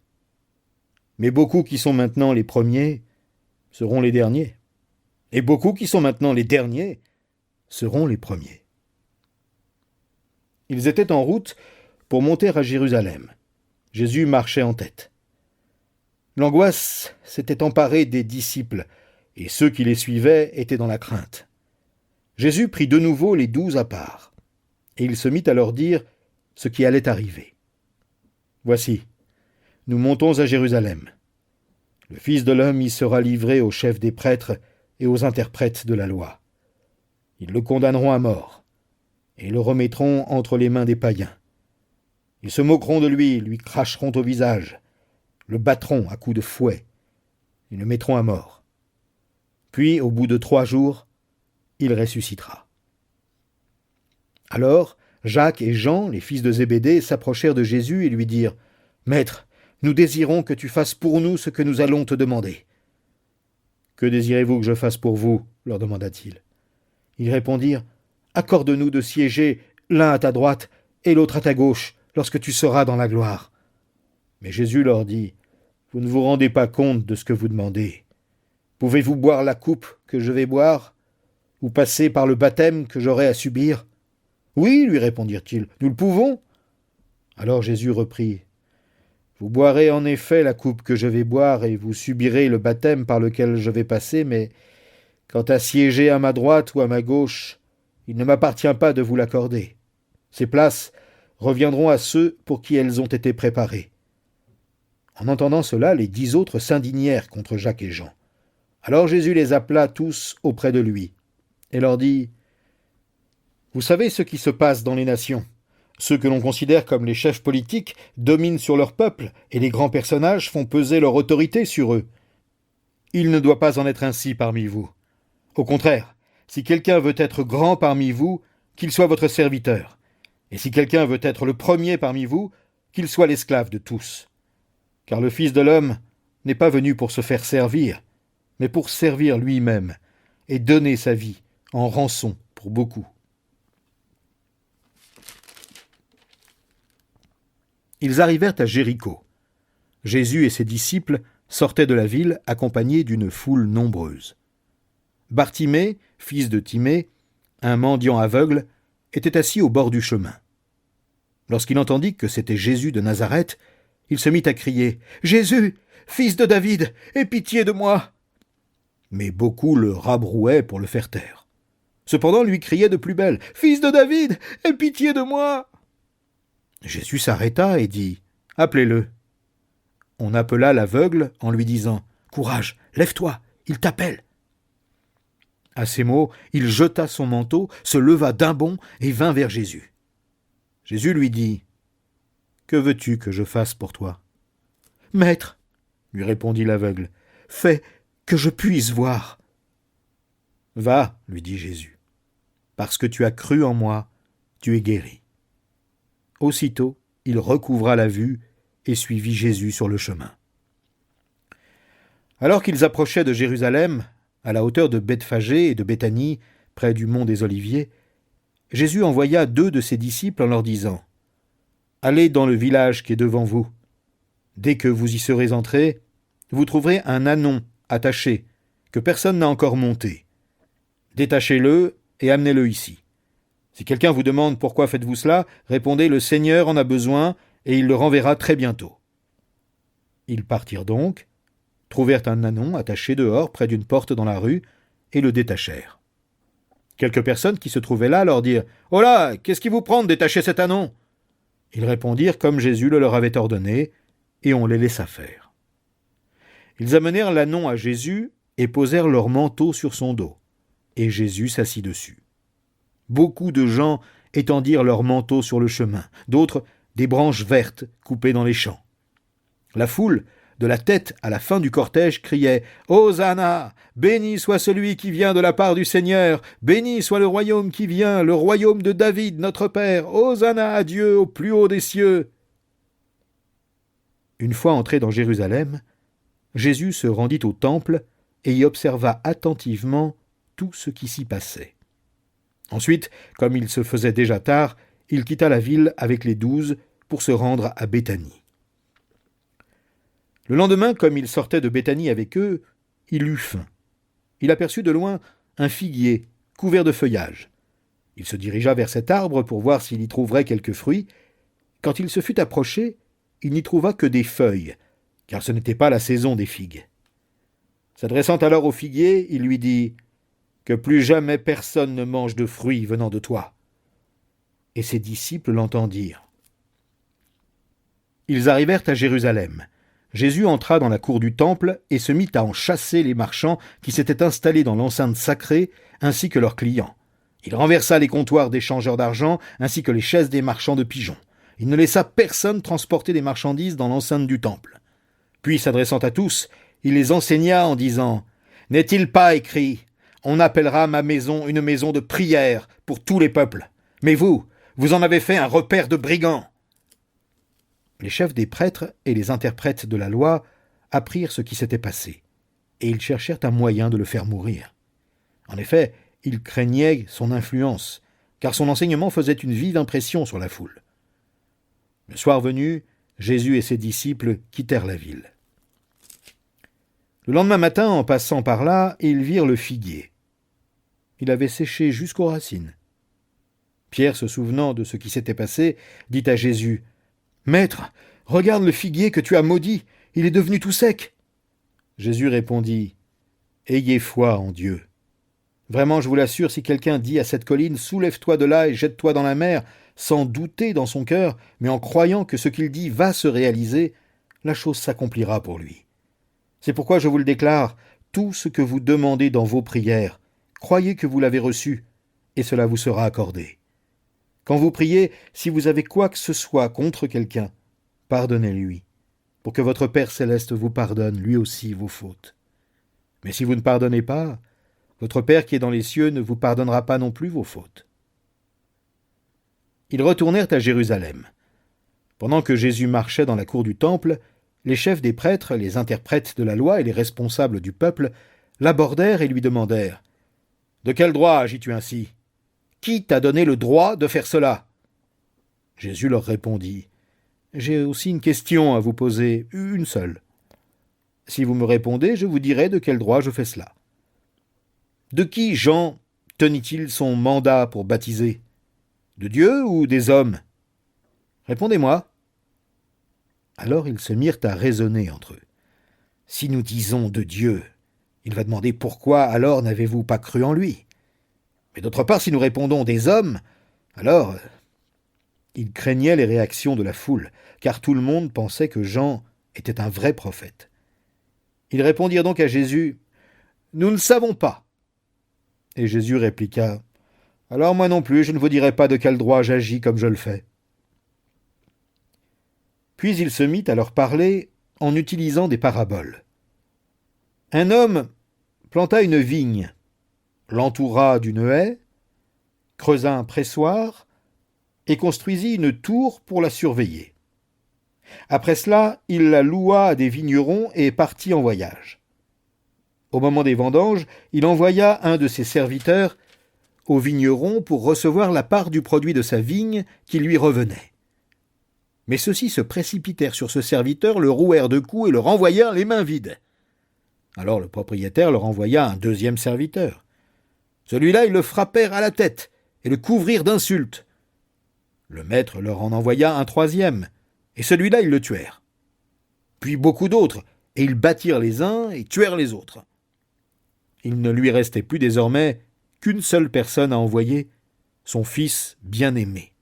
Mais beaucoup qui sont maintenant les premiers seront les derniers, et beaucoup qui sont maintenant les derniers seront les premiers. » Ils étaient en route pour monter à Jérusalem. Jésus marchait en tête. L'angoisse s'était emparée des disciples, et ceux qui les suivaient étaient dans la crainte. Jésus prit de nouveau les 12 à part, et il se mit à leur dire ce qui allait arriver. « Voici, nous montons à Jérusalem. Le Fils de l'homme y sera livré aux chefs des prêtres et aux interprètes de la loi. Ils le condamneront à mort, et le remettront entre les mains des païens. Ils se moqueront de lui cracheront au visage, le battront à coups de fouet, et le mettront à mort. Puis, au bout de 3 jours, il ressuscitera. » Alors, Jacques et Jean, les fils de Zébédée, s'approchèrent de Jésus et lui dirent « Maître, nous désirons que tu fasses pour nous ce que nous allons te demander. »« Que désirez-vous que je fasse pour vous ?» leur demanda-t-il. Ils répondirent « Accorde-nous de siéger l'un à ta droite et l'autre à ta gauche, lorsque tu seras dans la gloire. » Mais Jésus leur dit « Vous ne vous rendez pas compte de ce que vous demandez. Pouvez-vous boire la coupe que je vais boire, ou passer par le baptême que j'aurai à subir ?» « Oui, lui répondirent-ils, nous le pouvons. » Alors Jésus reprit « Vous boirez en effet la coupe que je vais boire, et vous subirez le baptême par lequel je vais passer, mais quant à siéger à ma droite ou à ma gauche, il ne m'appartient pas de vous l'accorder. Ces places reviendront à ceux pour qui elles ont été préparées. » En entendant cela, les 10 autres s'indignèrent contre Jacques et Jean. Alors Jésus les appela tous auprès de lui, et leur dit « Vous savez ce qui se passe dans les nations. Ceux que l'on considère comme les chefs politiques dominent sur leur peuple, et les grands personnages font peser leur autorité sur eux. Il ne doit pas en être ainsi parmi vous. Au contraire, si quelqu'un veut être grand parmi vous, qu'il soit votre serviteur. Et si quelqu'un veut être le premier parmi vous, qu'il soit l'esclave de tous. Car le Fils de l'homme n'est pas venu pour se faire servir, mais pour servir lui-même, et donner sa vie en rançon pour beaucoup. » Ils arrivèrent à Jéricho. Jésus et ses disciples sortaient de la ville accompagnés d'une foule nombreuse. Bartimée, fils de Timée, un mendiant aveugle, était assis au bord du chemin. Lorsqu'il entendit que c'était Jésus de Nazareth, il se mit à crier « Jésus, fils de David, aie pitié de moi !» Mais beaucoup le rabrouaient pour le faire taire. Cependant, lui criait de plus belle « Fils de David, aie pitié de moi !» Jésus s'arrêta et dit « Appelez-le. » On appela l'aveugle en lui disant « Courage, lève-toi, il t'appelle. » À ces mots, il jeta son manteau, se leva d'un bond et vint vers Jésus. Jésus lui dit « Que veux-tu que je fasse pour toi ?»« Maître, » lui répondit l'aveugle, « fais que je puisse voir. »« Va, » lui dit Jésus, « parce que tu as cru en moi, tu es guéri. » Aussitôt, il recouvra la vue et suivit Jésus sur le chemin. Alors qu'ils approchaient de Jérusalem, à la hauteur de Bethphagée et de Béthanie, près du mont des Oliviers, Jésus envoya 2 de ses disciples en leur disant « Allez dans le village qui est devant vous. Dès que vous y serez entrés, vous trouverez un ânon attaché, que personne n'a encore monté. Détachez-le et amenez-le ici. Si quelqu'un vous demande pourquoi faites-vous cela, répondez « Le Seigneur en a besoin et il le renverra très bientôt. » Ils partirent donc, trouvèrent un ânon attaché dehors près d'une porte dans la rue et le détachèrent. Quelques personnes qui se trouvaient là leur dirent « Oh là, qu'est-ce qui vous prend de détacher cet ânon ?» Ils répondirent comme Jésus le leur avait ordonné, et on les laissa faire. Ils amenèrent l'ânon à Jésus et posèrent leur manteau sur son dos, et Jésus s'assit dessus. Beaucoup de gens étendirent leurs manteaux sur le chemin, d'autres des branches vertes coupées dans les champs. La foule, de la tête à la fin du cortège, criait « Hosanna ! Béni soit celui qui vient de la part du Seigneur, béni soit le royaume qui vient, le royaume de David, notre Père, Hosanna à Dieu au plus haut des cieux !» Une fois entré dans Jérusalem, Jésus se rendit au temple et y observa attentivement tout ce qui s'y passait. Ensuite, comme il se faisait déjà tard, il quitta la ville avec les 12 pour se rendre à Béthanie. Le lendemain, comme il sortait de Béthanie avec eux, il eut faim. Il aperçut de loin un figuier couvert de feuillage. Il se dirigea vers cet arbre pour voir s'il y trouverait quelques fruits. Quand il se fut approché, il n'y trouva que des feuilles, car ce n'était pas la saison des figues. S'adressant alors au figuier, il lui dit que plus jamais personne ne mange de fruits venant de toi. » Et ses disciples l'entendirent. Ils arrivèrent à Jérusalem. Jésus entra dans la cour du temple et se mit à en chasser les marchands qui s'étaient installés dans l'enceinte sacrée, ainsi que leurs clients. Il renversa les comptoirs des changeurs d'argent, ainsi que les chaises des marchands de pigeons. Il ne laissa personne transporter des marchandises dans l'enceinte du temple. Puis, s'adressant à tous, il les enseigna en disant « N'est-il pas écrit : On appellera ma maison une maison de prière pour tous les peuples. Mais vous en avez fait un repaire de brigands. » Les chefs des prêtres et les interprètes de la loi apprirent ce qui s'était passé, et ils cherchèrent un moyen de le faire mourir. En effet, ils craignaient son influence, car son enseignement faisait une vive impression sur la foule. Le soir venu, Jésus et ses disciples quittèrent la ville. Le lendemain matin, en passant par là, ils virent le figuier. Il avait séché jusqu'aux racines. Pierre, se souvenant de ce qui s'était passé, dit à Jésus : « Maître, regarde le figuier que tu as maudit, il est devenu tout sec. » Jésus répondit : « Ayez foi en Dieu. Vraiment, je vous l'assure, si quelqu'un dit à cette colline : Soulève-toi de là et jette-toi dans la mer, sans douter dans son cœur, mais en croyant que ce qu'il dit va se réaliser, la chose s'accomplira pour lui. C'est pourquoi je vous le déclare, tout ce que vous demandez dans vos prières, croyez que vous l'avez reçu, et cela vous sera accordé. Quand vous priez, si vous avez quoi que ce soit contre quelqu'un, pardonnez-lui, pour que votre Père céleste vous pardonne lui aussi vos fautes. Mais si vous ne pardonnez pas, votre Père qui est dans les cieux ne vous pardonnera pas non plus vos fautes. » Ils retournèrent à Jérusalem. Pendant que Jésus marchait dans la cour du temple, les chefs des prêtres, les interprètes de la loi et les responsables du peuple l'abordèrent et lui demandèrent : « De quel droit agis-tu ainsi ? Qui t'a donné le droit de faire cela ?» Jésus leur répondit : « J'ai aussi une question à vous poser, une seule. Si vous me répondez, je vous dirai de quel droit je fais cela. De qui Jean tenait-il son mandat pour baptiser ? De Dieu ou des hommes ? Répondez-moi. » Alors ils se mirent à raisonner entre eux. « Si nous disons de Dieu, il va demander pourquoi alors n'avez-vous pas cru en lui ? Mais d'autre part, si nous répondons des hommes, alors... » Ils craignaient les réactions de la foule, car tout le monde pensait que Jean était un vrai prophète. Ils répondirent donc à Jésus : « Nous ne savons pas. » Et Jésus répliqua : « Alors moi non plus, je ne vous dirai pas de quel droit j'agis comme je le fais. » Puis il se mit à leur parler en utilisant des paraboles. Un homme planta une vigne, l'entoura d'une haie, creusa un pressoir et construisit une tour pour la surveiller. Après cela, il la loua à des vignerons et partit en voyage. Au moment des vendanges, il envoya un de ses serviteurs au vigneron pour recevoir la part du produit de sa vigne qui lui revenait. Mais ceux-ci se précipitèrent sur ce serviteur, le rouèrent de coups et le renvoyèrent les mains vides. Alors le propriétaire leur envoya un deuxième serviteur. Celui-là, ils le frappèrent à la tête et le couvrirent d'insultes. Le maître leur en envoya un troisième, et celui-là, ils le tuèrent. Puis beaucoup d'autres, et ils battirent les uns et tuèrent les autres. Il ne lui restait plus désormais qu'une seule personne à envoyer, son fils bien-aimé.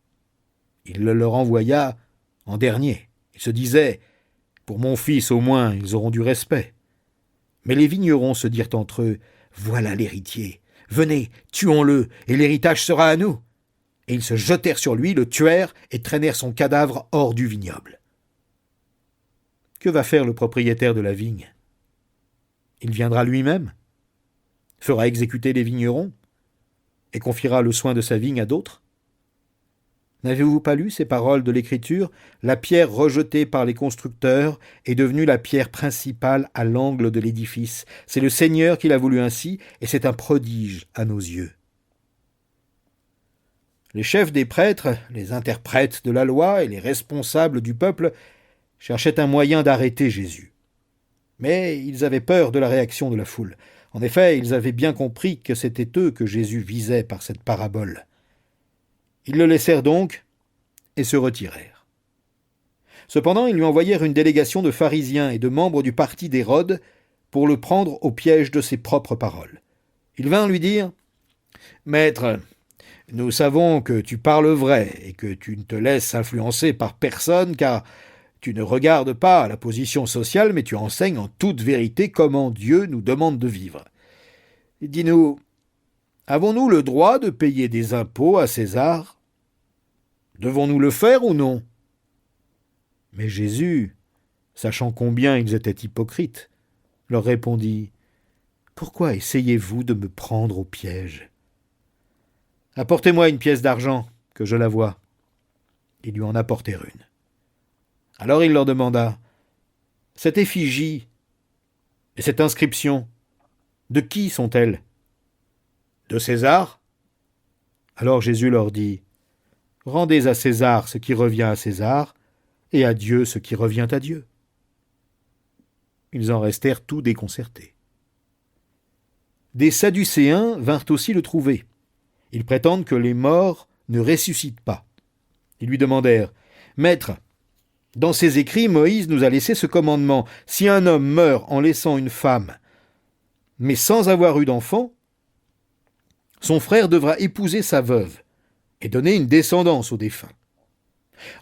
Il le leur envoya en dernier. Il se disait : « Pour mon fils, au moins, ils auront du respect. » Mais les vignerons se dirent entre eux : « Voilà l'héritier. Venez, tuons-le, et l'héritage sera à nous. » Et ils se jetèrent sur lui, le tuèrent et traînèrent son cadavre hors du vignoble. Que va faire le propriétaire de la vigne ? Il viendra lui-même, fera exécuter les vignerons et confiera le soin de sa vigne à d'autres ? N'avez-vous pas lu ces paroles de l'Écriture ? La pierre rejetée par les constructeurs est devenue la pierre principale à l'angle de l'édifice. C'est le Seigneur qui l'a voulu ainsi, et c'est un prodige à nos yeux. Les chefs des prêtres, les interprètes de la loi et les responsables du peuple cherchaient un moyen d'arrêter Jésus. Mais ils avaient peur de la réaction de la foule. En effet, ils avaient bien compris que c'était eux que Jésus visait par cette parabole. Ils le laissèrent donc et se retirèrent. Cependant, ils lui envoyèrent une délégation de pharisiens et de membres du parti d'Hérode pour le prendre au piège de ses propres paroles. Ils vinrent lui dire « Maître, nous savons que tu parles vrai et que tu ne te laisses influencer par personne car tu ne regardes pas la position sociale mais tu enseignes en toute vérité comment Dieu nous demande de vivre. Dis-nous, avons-nous le droit de payer des impôts à César? Devons-nous le faire ou non ?» Mais Jésus, sachant combien ils étaient hypocrites, leur répondit « Pourquoi essayez-vous de me prendre au piège? Apportez-moi une pièce d'argent, que je la voie. » Ils lui en apportèrent une. Alors il leur demanda « Cette effigie et cette inscription, de qui sont-elles? De César ?» Alors Jésus leur dit « Rendez à César ce qui revient à César, et à Dieu ce qui revient à Dieu. » Ils en restèrent tout déconcertés. Des Sadducéens vinrent aussi le trouver. Ils prétendent que les morts ne ressuscitent pas. Ils lui demandèrent « Maître, dans ses écrits, Moïse nous a laissé ce commandement. Si un homme meurt en laissant une femme, mais sans avoir eu d'enfant, son frère devra épouser sa veuve et donner une descendance au défunt.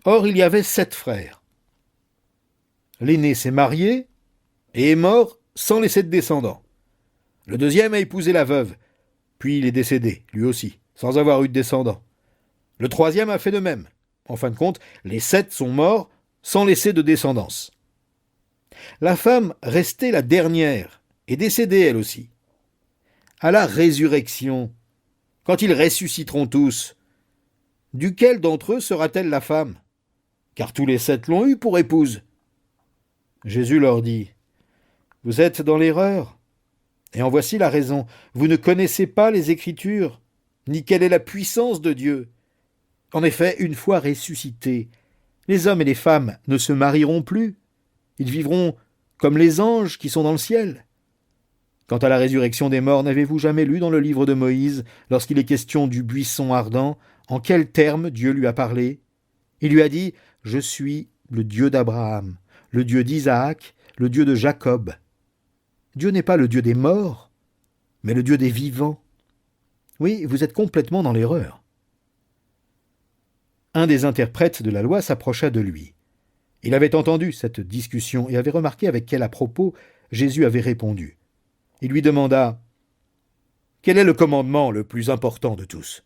Or, il y avait 7 frères. L'aîné s'est marié et est mort sans laisser de descendants. Le deuxième a épousé la veuve, puis il est décédé, lui aussi, sans avoir eu de descendants. Le troisième a fait de même. En fin de compte, les 7 sont morts sans laisser de descendance. La femme, restée la dernière, est décédée elle aussi. À la résurrection, quand ils ressusciteront tous, duquel d'entre eux sera-t-elle la femme? Car tous les 7 l'ont eue pour épouse. Jésus leur dit, « Vous êtes dans l'erreur, et en voici la raison. Vous ne connaissez pas les Écritures, ni quelle est la puissance de Dieu. En effet, une fois ressuscités, les hommes et les femmes ne se marieront plus. Ils vivront comme les anges qui sont dans le ciel. Quant à la résurrection des morts, n'avez-vous jamais lu dans le livre de Moïse, lorsqu'il est question du buisson ardent, en quels termes Dieu lui a parlé? Il lui a dit « Je suis le Dieu d'Abraham, le Dieu d'Isaac, le Dieu de Jacob. » Dieu n'est pas le Dieu des morts, mais le Dieu des vivants. Oui, vous êtes complètement dans l'erreur. Un des interprètes de la loi s'approcha de lui. Il avait entendu cette discussion et avait remarqué avec quel à-propos Jésus avait répondu. Il lui demanda « Quel est le commandement le plus important de tous ?»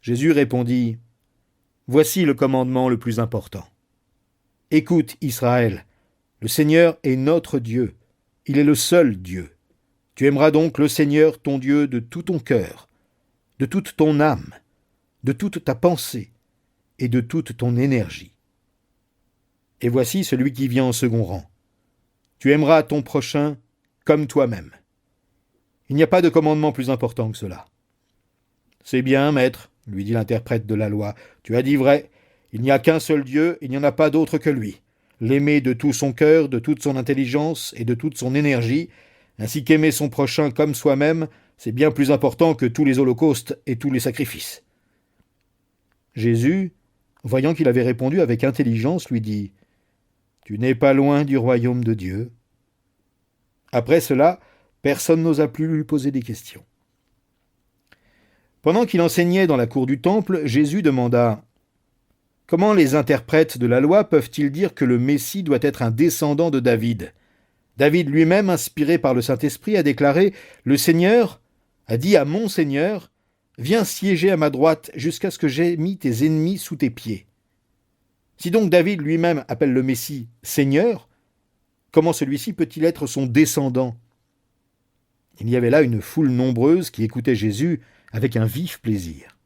Jésus répondit « Voici le commandement le plus important. Écoute, Israël, le Seigneur est notre Dieu. Il est le seul Dieu. Tu aimeras donc le Seigneur ton Dieu de tout ton cœur, de toute ton âme, de toute ta pensée et de toute ton énergie. Et voici celui qui vient en second rang. Tu aimeras ton prochain comme toi-même. Il n'y a pas de commandement plus important que cela. » « C'est bien, maître, » lui dit l'interprète de la loi. « Tu as dit vrai. Il n'y a qu'un seul Dieu, il n'y en a pas d'autre que lui. L'aimer de tout son cœur, de toute son intelligence et de toute son énergie, ainsi qu'aimer son prochain comme soi-même, c'est bien plus important que tous les holocaustes et tous les sacrifices. » Jésus, voyant qu'il avait répondu avec intelligence, lui dit « Tu n'es pas loin du royaume de Dieu. » Après cela, personne n'osa plus lui poser des questions. Pendant qu'il enseignait dans la cour du temple, Jésus demanda « Comment les interprètes de la loi peuvent-ils dire que le Messie doit être un descendant de David ? David lui-même, inspiré par le Saint-Esprit, a déclaré « Le Seigneur a dit à mon Seigneur, viens siéger à ma droite jusqu'à ce que j'aie mis tes ennemis sous tes pieds. » Si donc David lui-même appelle le Messie « Seigneur », comment celui-ci peut-il être son descendant ? Il y avait là une foule nombreuse qui écoutait Jésus avec un vif plaisir.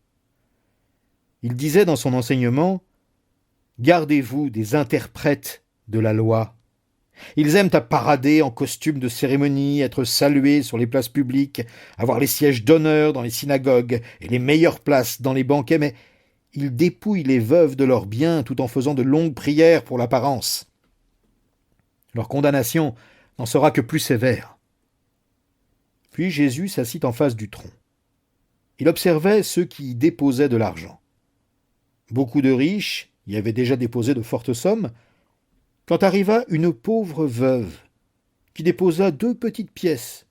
Il disait dans son enseignement « Gardez-vous des interprètes de la loi. Ils aiment à parader en costume de cérémonie, être salués sur les places publiques, avoir les sièges d'honneur dans les synagogues et les meilleures places dans les banquets, mais ils dépouillent les veuves de leurs biens tout en faisant de longues prières pour l'apparence. Leur condamnation n'en sera que plus sévère. » Puis Jésus s'assit en face du tronc. Il observait ceux qui y déposaient de l'argent. Beaucoup de riches y avaient déjà déposé de fortes sommes, quand arriva une pauvre veuve qui déposa 2 petites pièces,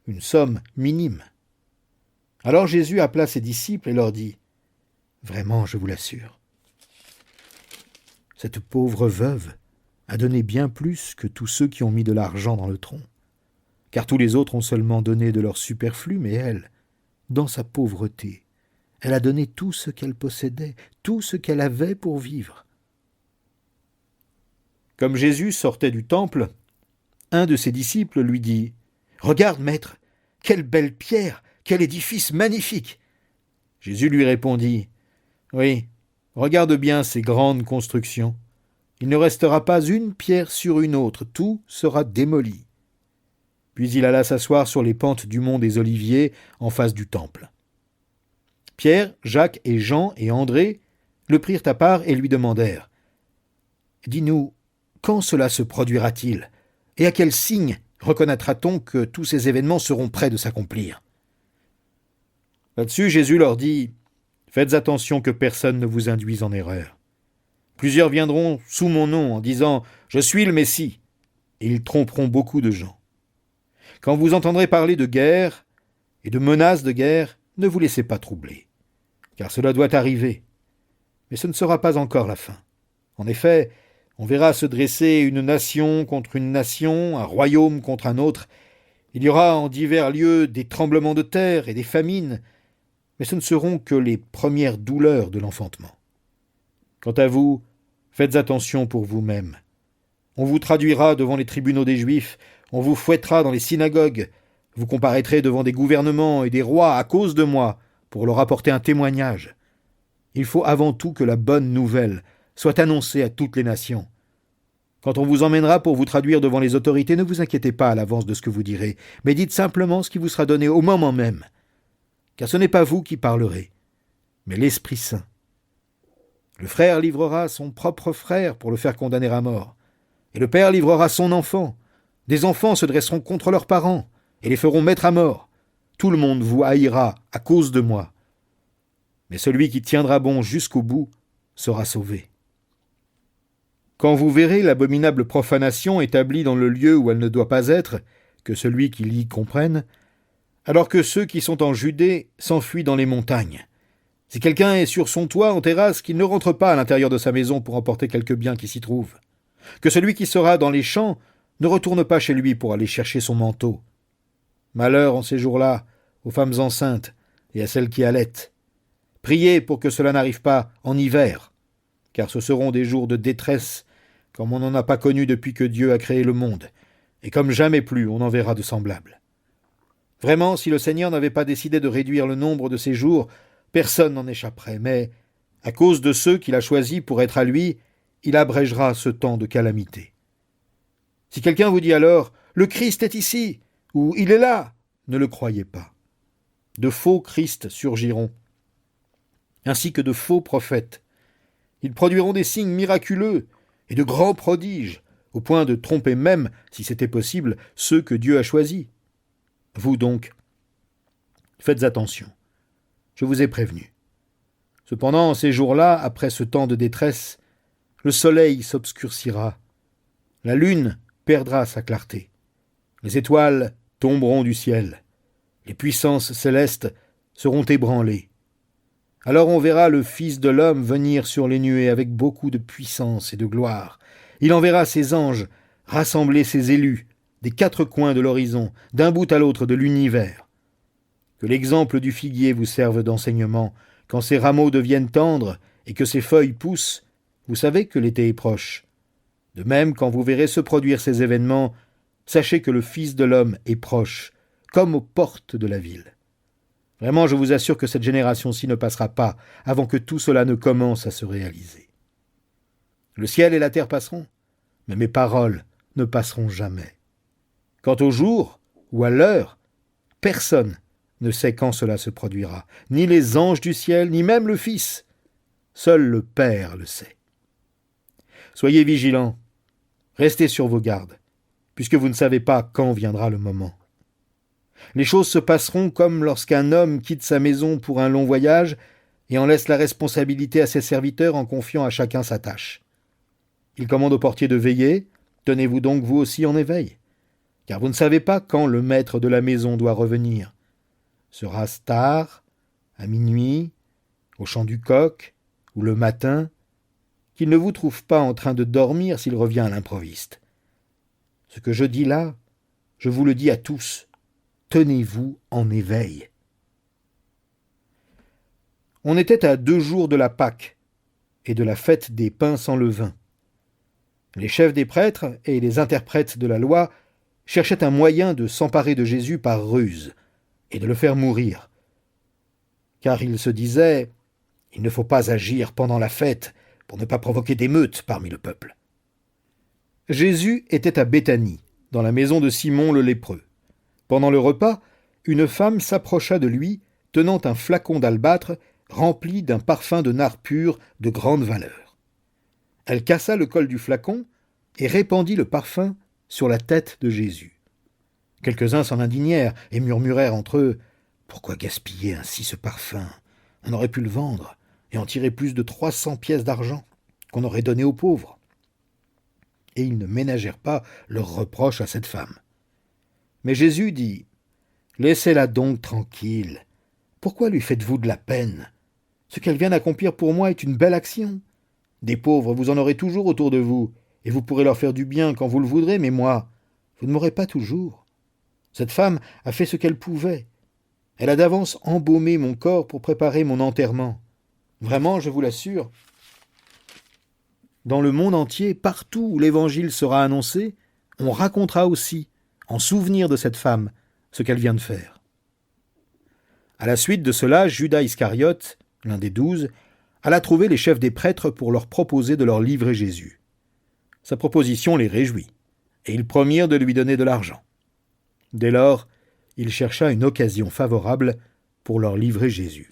une somme minime. Alors Jésus appela ses disciples et leur dit « Vraiment, je vous l'assure, cette pauvre veuve a donné bien plus que tous ceux qui ont mis de l'argent dans le tronc. Car tous les autres ont seulement donné de leur superflu, mais elle, dans sa pauvreté, elle a donné tout ce qu'elle possédait, tout ce qu'elle avait pour vivre. » Comme Jésus sortait du temple, un de ses disciples lui dit « Regarde, maître, quelle belle pierre, quel édifice magnifique !» Jésus lui répondit « Oui, regarde bien ces grandes constructions. Il ne restera pas une pierre sur une autre, tout sera démoli. » Puis il alla s'asseoir sur les pentes du mont des Oliviers en face du temple. Pierre, Jacques et Jean et André le prirent à part et lui demandèrent « Dis-nous, quand cela se produira-t-il ? Et à quel signe reconnaîtra-t-on que tous ces événements seront près de s'accomplir ?» Là-dessus, Jésus leur dit « Faites attention que personne ne vous induise en erreur. Plusieurs viendront sous mon nom en disant « Je suis le Messie » et ils tromperont beaucoup de gens. Quand vous entendrez parler de guerre et de menaces de guerre, ne vous laissez pas troubler, car cela doit arriver. Mais ce ne sera pas encore la fin. En effet, on verra se dresser une nation contre une nation, un royaume contre un autre. Il y aura en divers lieux des tremblements de terre et des famines, mais ce ne seront que les premières douleurs de l'enfantement. Quant à vous, faites attention pour vous-même. On vous traduira devant les tribunaux des Juifs, on vous fouettera dans les synagogues, vous comparaîtrez devant des gouvernements et des rois à cause de moi, pour leur apporter un témoignage. Il faut avant tout que la bonne nouvelle soit annoncée à toutes les nations. Quand on vous emmènera pour vous traduire devant les autorités, ne vous inquiétez pas à l'avance de ce que vous direz, mais dites simplement ce qui vous sera donné au moment même. Car ce n'est pas vous qui parlerez, mais l'Esprit Saint. Le frère livrera son propre frère pour le faire condamner à mort, et le père livrera son enfant. Des enfants se dresseront contre leurs parents et les feront mettre à mort. Tout le monde vous haïra à cause de moi. Mais celui qui tiendra bon jusqu'au bout sera sauvé. Quand vous verrez l'abominable profanation établie dans le lieu où elle ne doit pas être, que celui qui lit comprenne, alors que ceux qui sont en Judée s'enfuient dans les montagnes. Si quelqu'un est sur son toit en terrasse, qu'il ne rentre pas à l'intérieur de sa maison pour emporter quelques biens qui s'y trouvent. Que celui qui sera dans les champs ne retourne pas chez lui pour aller chercher son manteau. Malheur en ces jours-là aux femmes enceintes et à celles qui allaitent. Priez pour que cela n'arrive pas en hiver, car ce seront des jours de détresse comme on n'en a pas connu depuis que Dieu a créé le monde, et comme jamais plus on en verra de semblables. Vraiment, si le Seigneur n'avait pas décidé de réduire le nombre de ces jours, personne n'en échapperait, mais, à cause de ceux qu'il a choisis pour être à lui, il abrégera ce temps de calamité. Si quelqu'un vous dit alors « Le Christ est ici » ou « Il est là », ne le croyez pas. De faux Christ surgiront, ainsi que de faux prophètes. Ils produiront des signes miraculeux et de grands prodiges, au point de tromper même, si c'était possible, ceux que Dieu a choisis. Vous donc, faites attention. Je vous ai prévenu. Cependant, en ces jours-là, après ce temps de détresse, le soleil s'obscurcira, la lune perdra sa clarté, les étoiles tomberont du ciel, les puissances célestes seront ébranlées. Alors on verra le Fils de l'homme venir sur les nuées avec beaucoup de puissance et de gloire. Il enverra ses anges rassembler ses élus des quatre coins de l'horizon, d'un bout à l'autre de l'univers. Que l'exemple du figuier vous serve d'enseignement. Quand ses rameaux deviennent tendres et que ses feuilles poussent, vous savez que l'été est proche. De même, quand vous verrez se produire ces événements, sachez que le Fils de l'homme est proche, comme aux portes de la ville. Vraiment, je vous assure que cette génération-ci ne passera pas avant que tout cela ne commence à se réaliser. Le ciel et la terre passeront, mais mes paroles ne passeront jamais. Quant au jour ou à l'heure, personne ne sait quand cela se produira, ni les anges du ciel, ni même le Fils. Seul le Père le sait. Soyez vigilants, restez sur vos gardes, puisque vous ne savez pas quand viendra le moment. Les choses se passeront comme lorsqu'un homme quitte sa maison pour un long voyage et en laisse la responsabilité à ses serviteurs en confiant à chacun sa tâche. Il commande au portier de veiller, tenez-vous donc vous aussi en éveil. car vous ne savez pas quand le maître de la maison doit revenir. Sera-ce tard, à minuit, au chant du coq, ou le matin, qu'il ne vous trouve pas en train de dormir s'il revient à l'improviste. Ce que je dis là, je vous le dis à tous, tenez-vous en éveil. On était à 2 jours de la Pâque et de la fête des pains sans levain. Les chefs des prêtres et les interprètes de la loi cherchaient un moyen de s'emparer de Jésus par ruse et de le faire mourir. Car ils se disaient « Il ne faut pas agir pendant la fête pour ne pas provoquer d'émeutes parmi le peuple. » Jésus était à Béthanie, dans la maison de Simon le lépreux. Pendant le repas, une femme s'approcha de lui, tenant un flacon d'albâtre rempli d'un parfum de nard pur de grande valeur. Elle cassa le col du flacon et répandit le parfum sur la tête de Jésus. Quelques-uns s'en indignèrent et murmurèrent entre eux « Pourquoi gaspiller ainsi ce parfum ? On aurait pu le vendre et en tirer plus de 300 pièces d'argent qu'on aurait donné aux pauvres. » Et ils ne ménagèrent pas leurs reproches à cette femme. Mais Jésus dit « Laissez-la donc tranquille. Pourquoi lui faites-vous de la peine ? Ce qu'elle vient d'accomplir pour moi est une belle action. Des pauvres, vous en aurez toujours autour de vous, et vous pourrez leur faire du bien quand vous le voudrez, mais moi, vous ne m'aurez pas toujours. Cette femme a fait ce qu'elle pouvait. Elle a d'avance embaumé mon corps pour préparer mon enterrement. Vraiment, je vous l'assure. Dans le monde entier, partout où l'Évangile sera annoncé, on racontera aussi, en souvenir de cette femme, ce qu'elle vient de faire. » À la suite de cela, Judas Iscariote, l'un des 12, alla trouver les chefs des prêtres pour leur proposer de leur livrer Jésus. Sa proposition les réjouit, et ils promirent de lui donner de l'argent. Dès lors, il chercha une occasion favorable pour leur livrer Jésus.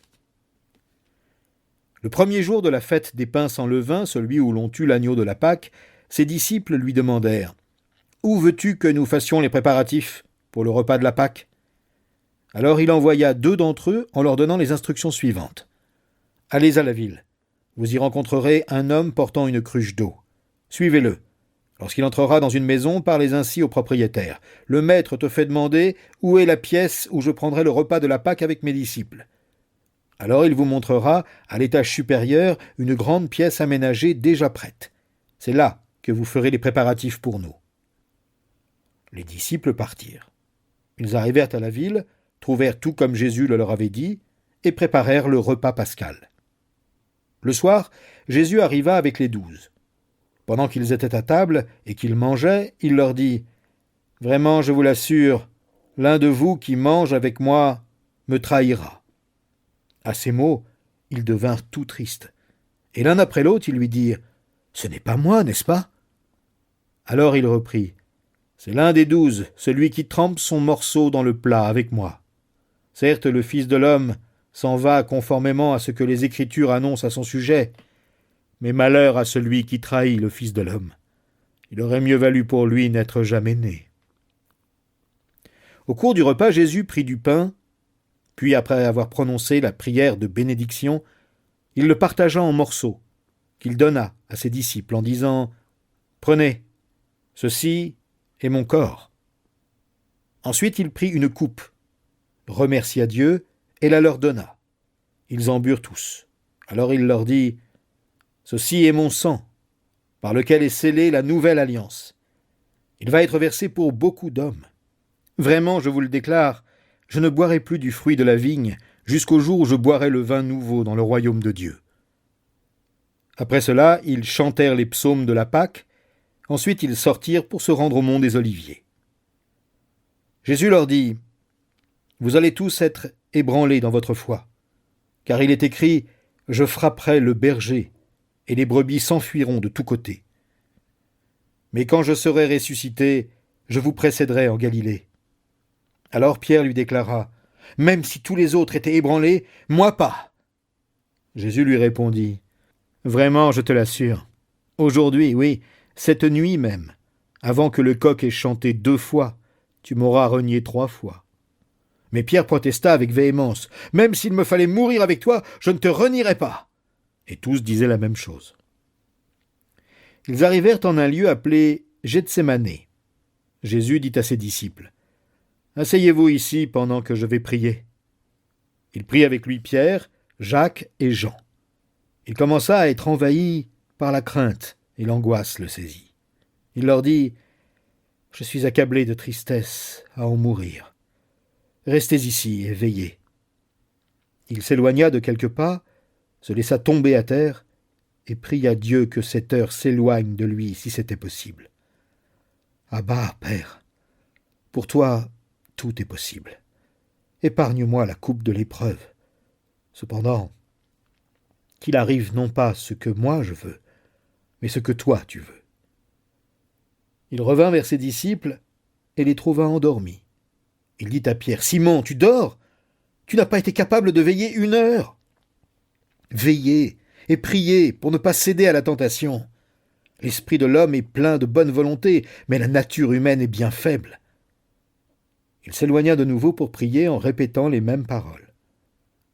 Le premier jour de la fête des pains sans levain, celui où l'on tue l'agneau de la Pâque, ses disciples lui demandèrent « Où veux-tu que nous fassions les préparatifs pour le repas de la Pâque ?» Alors il envoya 2 d'entre eux en leur donnant les instructions suivantes. « Allez à la ville. Vous y rencontrerez un homme portant une cruche d'eau. Suivez-le. Lorsqu'il entrera dans une maison, parlez ainsi au propriétaire. Le maître te fait demander où est la pièce où je prendrai le repas de la Pâque avec mes disciples. Alors il vous montrera, à l'étage supérieur, une grande pièce aménagée déjà prête. C'est là que vous ferez les préparatifs pour nous. » Les disciples partirent. Ils arrivèrent à la ville, trouvèrent tout comme Jésus le leur avait dit, et préparèrent le repas pascal. Le soir, Jésus arriva avec les 12. Pendant qu'ils étaient à table et qu'ils mangeaient, il leur dit « Vraiment, je vous l'assure, l'un de vous qui mange avec moi me trahira. » À ces mots, ils devinrent tout tristes. Et l'un après l'autre, ils lui dirent « Ce n'est pas moi, n'est-ce pas ?» Alors il reprit « C'est l'un des 12, celui qui trempe son morceau dans le plat avec moi. Certes, le Fils de l'homme s'en va conformément à ce que les Écritures annoncent à son sujet, mais malheur à celui qui trahit le Fils de l'homme. Il aurait mieux valu pour lui n'être jamais né. » Au cours du repas, Jésus prit du pain, puis après avoir prononcé la prière de bénédiction, il le partagea en morceaux, qu'il donna à ses disciples en disant « Prenez, ceci est mon corps. » Ensuite il prit une coupe, remercia Dieu et la leur donna. Ils en burent tous. Alors il leur dit « Ceci est mon sang, par lequel est scellée la nouvelle alliance. Il va être versé pour beaucoup d'hommes. Vraiment, je vous le déclare, je ne boirai plus du fruit de la vigne jusqu'au jour où je boirai le vin nouveau dans le royaume de Dieu. » Après cela, ils chantèrent les psaumes de la Pâque. Ensuite, ils sortirent pour se rendre au mont des Oliviers. Jésus leur dit « Vous allez tous être ébranlés dans votre foi, car il est écrit « Je frapperai le berger, et les brebis s'enfuiront de tous côtés. Mais quand je serai ressuscité, je vous précéderai en Galilée. » Alors Pierre lui déclara « Même si tous les autres étaient ébranlés, moi pas. » Jésus lui répondit « Vraiment, je te l'assure, aujourd'hui, oui, cette nuit même, avant que le coq ait chanté 2 fois, tu m'auras renié 3 fois. » Mais Pierre protesta avec véhémence « Même s'il me fallait mourir avec toi, je ne te renierai pas. » Et tous disaient la même chose. Ils arrivèrent en un lieu appelé Gethsémané. Jésus dit à ses disciples, « Asseyez-vous ici pendant que je vais prier. » Il prit avec lui Pierre, Jacques et Jean. Il commença à être envahi par la crainte et l'angoisse le saisit. Il leur dit, « Je suis accablé de tristesse à en mourir. Restez ici et veillez. » Il s'éloigna de quelques pas, se laissa tomber à terre et pria Dieu que cette heure s'éloigne de lui si c'était possible. « Abba, Père, pour toi tout est possible. Épargne-moi la coupe de l'épreuve. Cependant, qu'il arrive non pas ce que moi je veux, mais ce que toi tu veux. » Il revint vers ses disciples et les trouva endormis. Il dit à Pierre, « Simon, tu dors ? Tu n'as pas été capable de veiller 1 heure ? Veillez et priez pour ne pas céder à la tentation. L'esprit de l'homme est plein de bonne volonté, mais la nature humaine est bien faible. » Il s'éloigna de nouveau pour prier en répétant les mêmes paroles.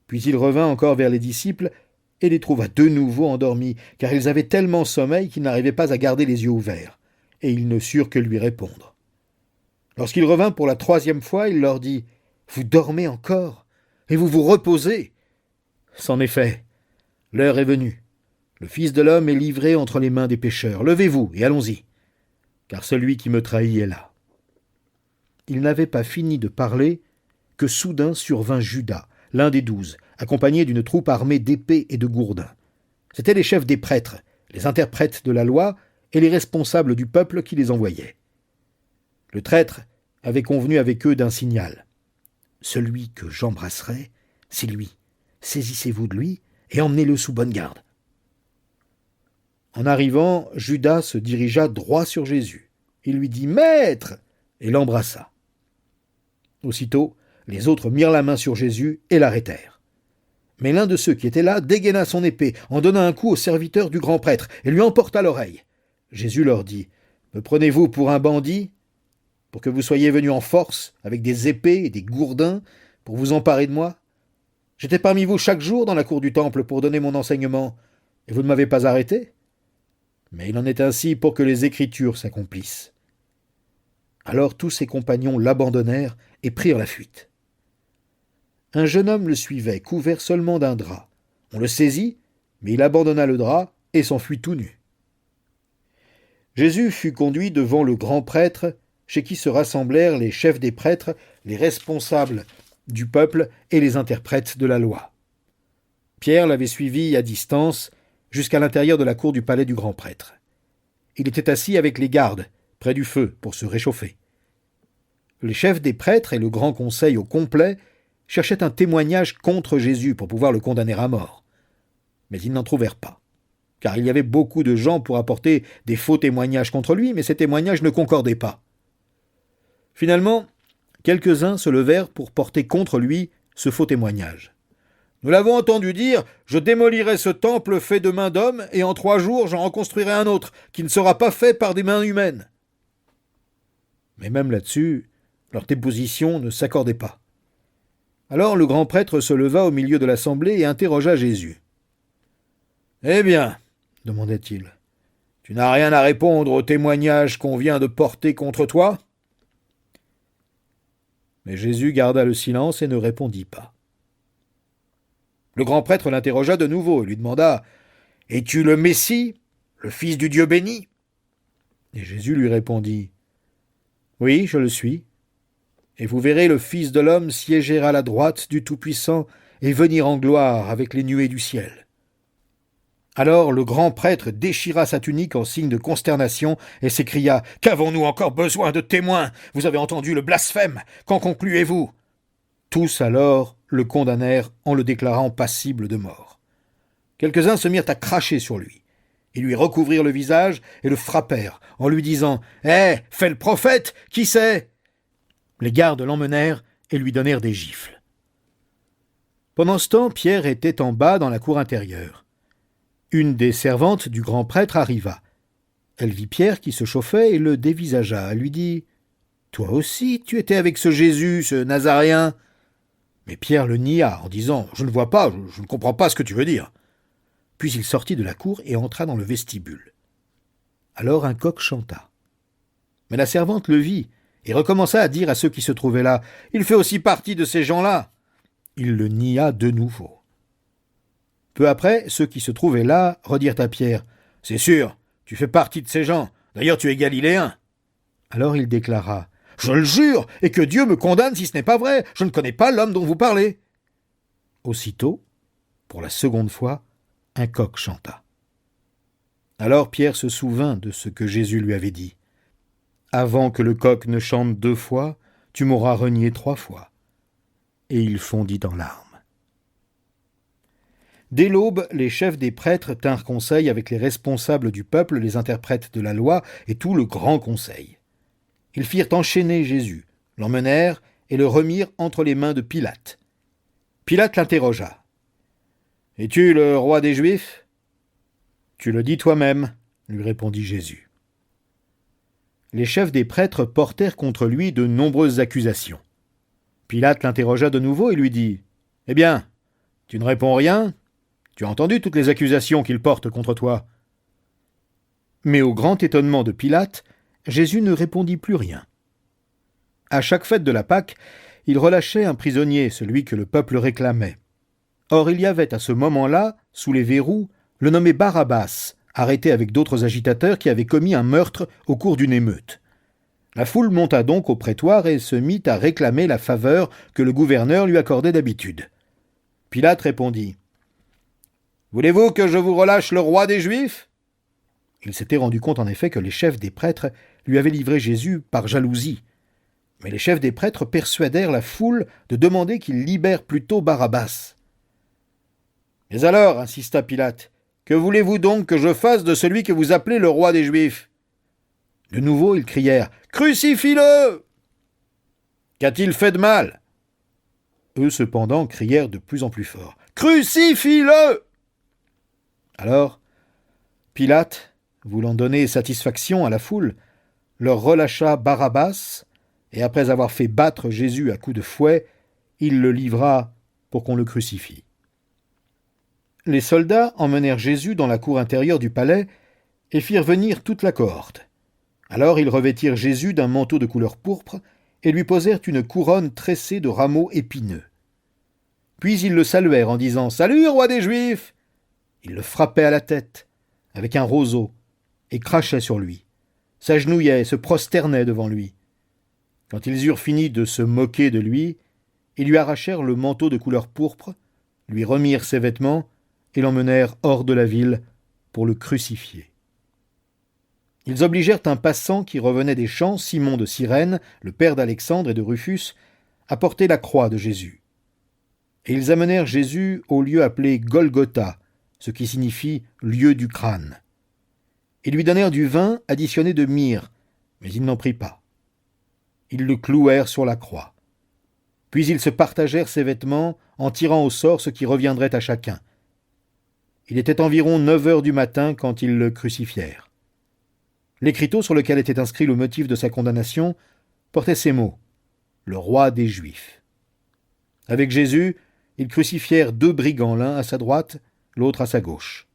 Puis il revint encore vers les disciples et les trouva de nouveau endormis, car ils avaient tellement sommeil qu'ils n'arrivaient pas à garder les yeux ouverts, et ils ne surent que lui répondre. Lorsqu'il revint pour la 3e fois, il leur dit, « Vous dormez encore, et vous vous reposez. C'en est fait, l'heure est venue. Le Fils de l'homme est livré entre les mains des pécheurs. Levez-vous et allons-y, car celui qui me trahit est là. » Il n'avait pas fini de parler que soudain survint Judas, l'un des 12, accompagné d'une troupe armée d'épées et de gourdins. C'étaient les chefs des prêtres, les interprètes de la loi et les responsables du peuple qui les envoyaient. Le traître avait convenu avec eux d'un signal. « Celui que j'embrasserai, c'est lui. Saisissez-vous de lui et emmenez-le sous bonne garde. » En arrivant, Judas se dirigea droit sur Jésus. Il lui dit « Maître !» et l'embrassa. Aussitôt, les autres mirent la main sur Jésus et l'arrêtèrent. Mais l'un de ceux qui étaient là dégaina son épée, en donna un coup au serviteur du grand prêtre et lui emporta l'oreille. Jésus leur dit, « Me prenez-vous pour un bandit, pour que vous soyez venus en force, avec des épées et des gourdins, pour vous emparer de moi? J'étais parmi vous chaque jour dans la cour du temple pour donner mon enseignement, et vous ne m'avez pas arrêté? Mais il en est ainsi pour que les Écritures s'accomplissent. » Alors tous ses compagnons l'abandonnèrent et prirent la fuite. Un jeune homme le suivait, couvert seulement d'un drap. On le saisit, mais il abandonna le drap et s'enfuit tout nu. Jésus fut conduit devant le grand prêtre, chez qui se rassemblèrent les chefs des prêtres, les responsables du peuple et les interprètes de la loi. Pierre l'avait suivi à distance jusqu'à l'intérieur de la cour du palais du grand prêtre. Il était assis avec les gardes, près du feu, pour se réchauffer. Les chefs des prêtres et le grand conseil au complet cherchaient un témoignage contre Jésus pour pouvoir le condamner à mort. Mais ils n'en trouvèrent pas, car il y avait beaucoup de gens pour apporter des faux témoignages contre lui, mais ces témoignages ne concordaient pas. Finalement, quelques-uns se levèrent pour porter contre lui ce faux témoignage. « Nous l'avons entendu dire, je démolirai ce temple fait de mains d'hommes, et en 3 jours j'en reconstruirai un autre, qui ne sera pas fait par des mains humaines. » Mais même là-dessus, leur déposition ne s'accordait pas. Alors le grand prêtre se leva au milieu de l'assemblée et interrogea Jésus. « Eh bien, demanda-t-il, tu n'as rien à répondre au témoignage qu'on vient de porter contre toi ?» Mais Jésus garda le silence et ne répondit pas. Le grand prêtre l'interrogea de nouveau et lui demanda « Es-tu le Messie, le Fils du Dieu béni ?» Et Jésus lui répondit « Oui, je le suis. Et vous verrez le Fils de l'homme siéger à la droite du Tout-Puissant et venir en gloire avec les nuées du ciel. » Alors le grand prêtre déchira sa tunique en signe de consternation et s'écria « Qu'avons-nous encore besoin de témoins? Vous avez entendu le blasphème. Qu'en concluez-vous » Tous alors le condamnèrent en le déclarant passible de mort. Quelques-uns se mirent à cracher sur lui. Ils lui recouvrirent le visage et le frappèrent en lui disant « Hé, fais le prophète, qui c'est ?» Les gardes l'emmenèrent et lui donnèrent des gifles. Pendant ce temps, Pierre était en bas dans la cour intérieure. Une des servantes du grand prêtre arriva. Elle vit Pierre qui se chauffait et le dévisagea. Elle lui dit « Toi aussi, tu étais avec ce Jésus, ce Nazaréen ?» Mais Pierre le nia en disant « Je ne vois pas, je ne comprends pas ce que tu veux dire. » Puis il sortit de la cour et entra dans le vestibule. Alors un coq chanta. Mais la servante le vit et recommença à dire à ceux qui se trouvaient là, « Il fait aussi partie de ces gens-là !» Il le nia de nouveau. Peu après, ceux qui se trouvaient là redirent à Pierre, « C'est sûr, tu fais partie de ces gens. D'ailleurs, tu es galiléen. » Alors il déclara, « Je le jure, et que Dieu me condamne si ce n'est pas vrai. Je ne connais pas l'homme dont vous parlez. » Aussitôt, pour la seconde fois, un coq chanta. Alors Pierre se souvint de ce que Jésus lui avait dit. « Avant que le coq ne chante 2 fois, tu m'auras renié 3 fois. » Et il fondit en larmes. Dès l'aube, les chefs des prêtres tinrent conseil avec les responsables du peuple, les interprètes de la loi et tout le grand conseil. Ils firent enchaîner Jésus, l'emmenèrent et le remirent entre les mains de Pilate. Pilate l'interrogea. « Es-tu le roi des Juifs ?»« Tu le dis toi-même, » lui répondit Jésus. Les chefs des prêtres portèrent contre lui de nombreuses accusations. Pilate l'interrogea de nouveau et lui dit « Eh bien, tu ne réponds rien ? Tu as entendu toutes les accusations qu'ils portent contre toi. » Mais au grand étonnement de Pilate, Jésus ne répondit plus rien. À chaque fête de la Pâque, il relâchait un prisonnier, celui que le peuple réclamait. Or il y avait à ce moment-là, sous les verrous, le nommé Barabbas, arrêté avec d'autres agitateurs qui avaient commis un meurtre au cours d'une émeute. La foule monta donc au prétoire et se mit à réclamer la faveur que le gouverneur lui accordait d'habitude. Pilate répondit « Voulez-vous que je vous relâche le roi des Juifs ?» Il s'était rendu compte en effet que les chefs des prêtres lui avaient livré Jésus par jalousie. Mais les chefs des prêtres persuadèrent la foule de demander qu'il libère plutôt Barabbas. « Mais alors, insista Pilate, que voulez-vous donc que je fasse de celui que vous appelez le roi des Juifs ?» De nouveau, ils crièrent « Crucifie-le !»« Qu'a-t-il fait de mal ?» Eux, cependant, crièrent de plus en plus fort « Crucifie-le !» Alors, Pilate, voulant donner satisfaction à la foule, leur relâcha Barabbas, et après avoir fait battre Jésus à coups de fouet, il le livra pour qu'on le crucifie. Les soldats emmenèrent Jésus dans la cour intérieure du palais et firent venir toute la cohorte. Alors ils revêtirent Jésus d'un manteau de couleur pourpre et lui posèrent une couronne tressée de rameaux épineux. Puis ils le saluèrent en disant « Salut, roi des Juifs !» Ils le frappaient à la tête avec un roseau et crachaient sur lui, s'agenouillaient, se prosternaient devant lui. Quand ils eurent fini de se moquer de lui, ils lui arrachèrent le manteau de couleur pourpre, lui remirent ses vêtements et l'emmenèrent hors de la ville pour le crucifier. Ils obligèrent un passant qui revenait des champs, Simon de Cyrène, le père d'Alexandre et de Rufus, à porter la croix de Jésus. Et ils amenèrent Jésus au lieu appelé Golgotha, ce qui signifie « lieu du crâne ». Ils lui donnèrent du vin additionné de myrrhe, mais il n'en prit pas. Ils le clouèrent sur la croix. Puis ils se partagèrent ses vêtements en tirant au sort ce qui reviendrait à chacun. Il était environ 9 heures du matin quand ils le crucifièrent. L'écriteau sur lequel était inscrit le motif de sa condamnation portait ces mots « Le roi des Juifs ». Avec Jésus, ils crucifièrent 2 brigands, l'un à sa droite, l'autre à sa gauche.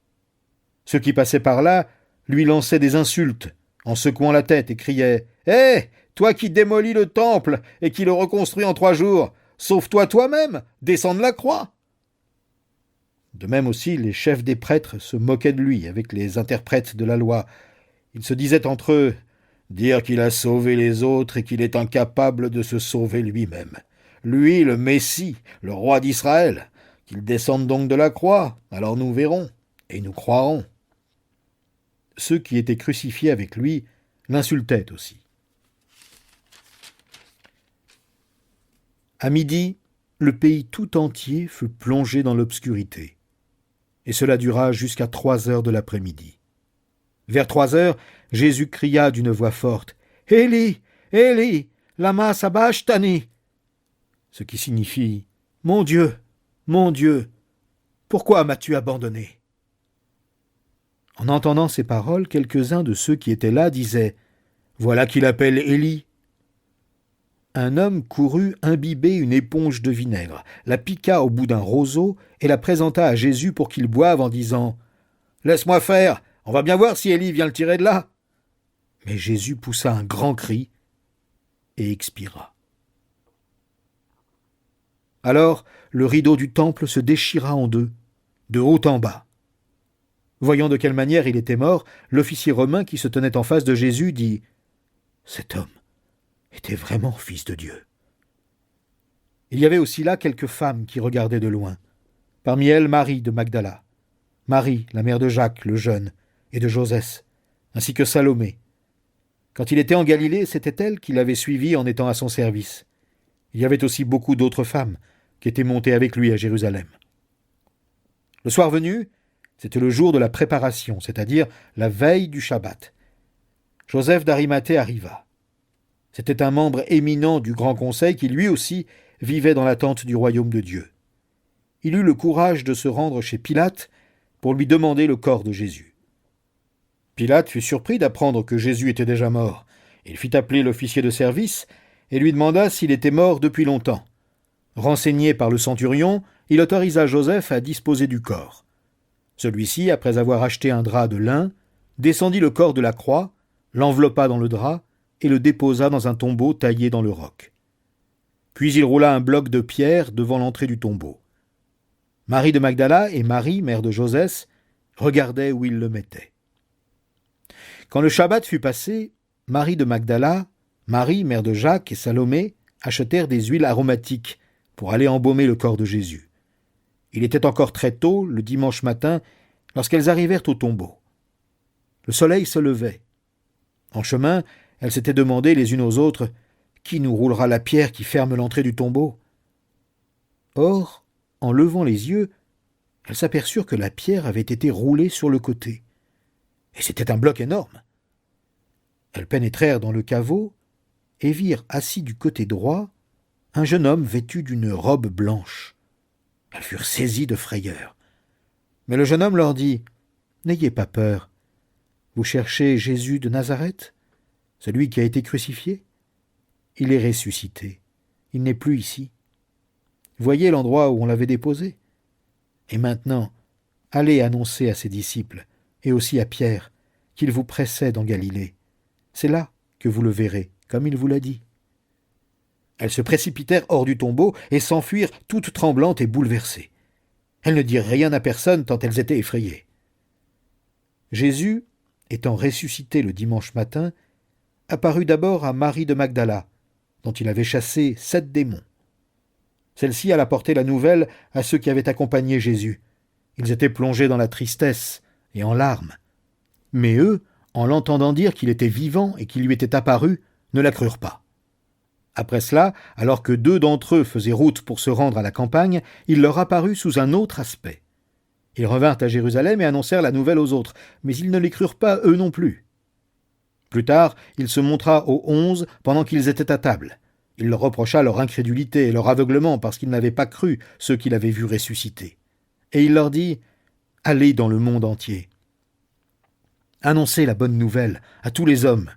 Ceux qui passaient par là lui lançaient des insultes en secouant la tête et criaient « Hé, toi qui démolis le temple et qui le reconstruis en 3 jours, sauve-toi toi-même, descends de la croix !» De même aussi, les chefs des prêtres se moquaient de lui avec les interprètes de la loi. Ils se disaient entre eux « Dire qu'il a sauvé les autres et qu'il est incapable de se sauver lui-même. Lui, le Messie, le roi d'Israël, qu'il descende donc de la croix, alors nous verrons, et nous croirons. » Ceux qui étaient crucifiés avec lui l'insultaient aussi. À midi, le pays tout entier fut plongé dans l'obscurité, et cela dura jusqu'à 3 heures de l'après-midi. Vers 3 heures, Jésus cria d'une voix forte « Élie, Élie, lama sabachthani » ce qui signifie « Mon Dieu, pourquoi m'as-tu abandonné ?» En entendant ces paroles, quelques-uns de ceux qui étaient là disaient « Voilà qu'il appelle Élie !» Un homme courut imbiber une éponge de vinaigre, la piqua au bout d'un roseau et la présenta à Jésus pour qu'il boive en disant « Laisse-moi faire, on va bien voir si Élie vient le tirer de là !» Mais Jésus poussa un grand cri et expira. Alors le rideau du temple se déchira en deux, de haut en bas. Voyant de quelle manière il était mort, l'officier romain qui se tenait en face de Jésus dit « Cet homme était vraiment fils de Dieu. » Il y avait aussi là quelques femmes qui regardaient de loin. Parmi elles, Marie de Magdala, Marie, la mère de Jacques le jeune, et de Josès, ainsi que Salomé. Quand il était en Galilée, c'était elle qui l'avait suivi en étant à son service. Il y avait aussi beaucoup d'autres femmes qui étaient montées avec lui à Jérusalem. Le soir venu, c'était le jour de la préparation, c'est-à-dire la veille du Shabbat. Joseph d'Arimathée arriva. C'était un membre éminent du Grand Conseil qui, lui aussi, vivait dans l'attente du royaume de Dieu. Il eut le courage de se rendre chez Pilate pour lui demander le corps de Jésus. Pilate fut surpris d'apprendre que Jésus était déjà mort. Il fit appeler l'officier de service et lui demanda s'il était mort depuis longtemps. Renseigné par le centurion, il autorisa Joseph à disposer du corps. Celui-ci, après avoir acheté un drap de lin, descendit le corps de la croix, l'enveloppa dans le drap et le déposa dans un tombeau taillé dans le roc. Puis il roula un bloc de pierre devant l'entrée du tombeau. Marie de Magdala et Marie, mère de Josès, regardaient où il le mettait. Quand le Shabbat fut passé, Marie de Magdala, Marie, mère de Jacques et Salomé achetèrent des huiles aromatiques pour aller embaumer le corps de Jésus. Il était encore très tôt, le dimanche matin, lorsqu'elles arrivèrent au tombeau. Le soleil se levait. En chemin, elles s'étaient demandé les unes aux autres « Qui nous roulera la pierre qui ferme l'entrée du tombeau ?» Or, en levant les yeux, elles s'aperçurent que la pierre avait été roulée sur le côté. Et c'était un bloc énorme. Elles pénétrèrent dans le caveau et virent assis du côté droit un jeune homme vêtu d'une robe blanche. Elles furent saisies de frayeur. Mais le jeune homme leur dit « N'ayez pas peur. Vous cherchez Jésus de Nazareth, celui qui a été crucifié? Il est ressuscité. Il n'est plus ici. Voyez l'endroit où on l'avait déposé. Et maintenant, allez annoncer à ses disciples, et aussi à Pierre, qu'il vous précède en Galilée. C'est là que vous le verrez, comme il vous l'a dit. » Elles se précipitèrent hors du tombeau et s'enfuirent toutes tremblantes et bouleversées. Elles ne dirent rien à personne tant elles étaient effrayées. Jésus, étant ressuscité le dimanche matin, apparut d'abord à Marie de Magdala, dont il avait chassé 7 démons. Celle-ci alla porter la nouvelle à ceux qui avaient accompagné Jésus. Ils étaient plongés dans la tristesse et en larmes. Mais eux, en l'entendant dire qu'il était vivant et qu'il lui était apparu, ne la crurent pas. Après cela, alors que 2 d'entre eux faisaient route pour se rendre à la campagne, il leur apparut sous un autre aspect. Ils revinrent à Jérusalem et annoncèrent la nouvelle aux autres, mais ils ne les crurent pas eux non plus. Plus tard, il se montra aux 11 pendant qu'ils étaient à table. Il leur reprocha leur incrédulité et leur aveuglement parce qu'ils n'avaient pas cru ceux qu'il avait vus ressusciter. Et il leur dit « Allez dans le monde entier. Annoncez la bonne nouvelle à tous les hommes.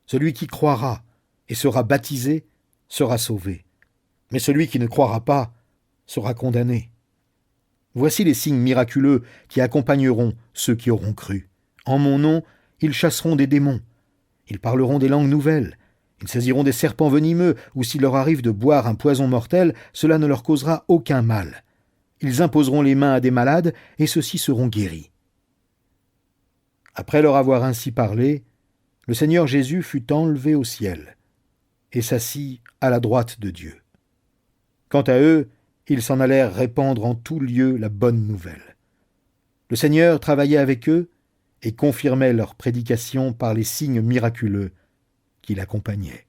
Celui qui croira et sera baptisé sera sauvé. Mais celui qui ne croira pas sera condamné. Voici les signes miraculeux qui accompagneront ceux qui auront cru. En mon nom, ils chasseront des démons. Ils parleront des langues nouvelles. Ils saisiront des serpents venimeux, ou s'il leur arrive de boire un poison mortel, cela ne leur causera aucun mal. Ils imposeront les mains à des malades, et ceux-ci seront guéris. » Après leur avoir ainsi parlé, le Seigneur Jésus fut enlevé au ciel et s'assit à la droite de Dieu. Quant à eux, ils s'en allèrent répandre en tout lieu la bonne nouvelle. Le Seigneur travaillait avec eux et confirmait leur prédication par les signes miraculeux qui l'accompagnaient.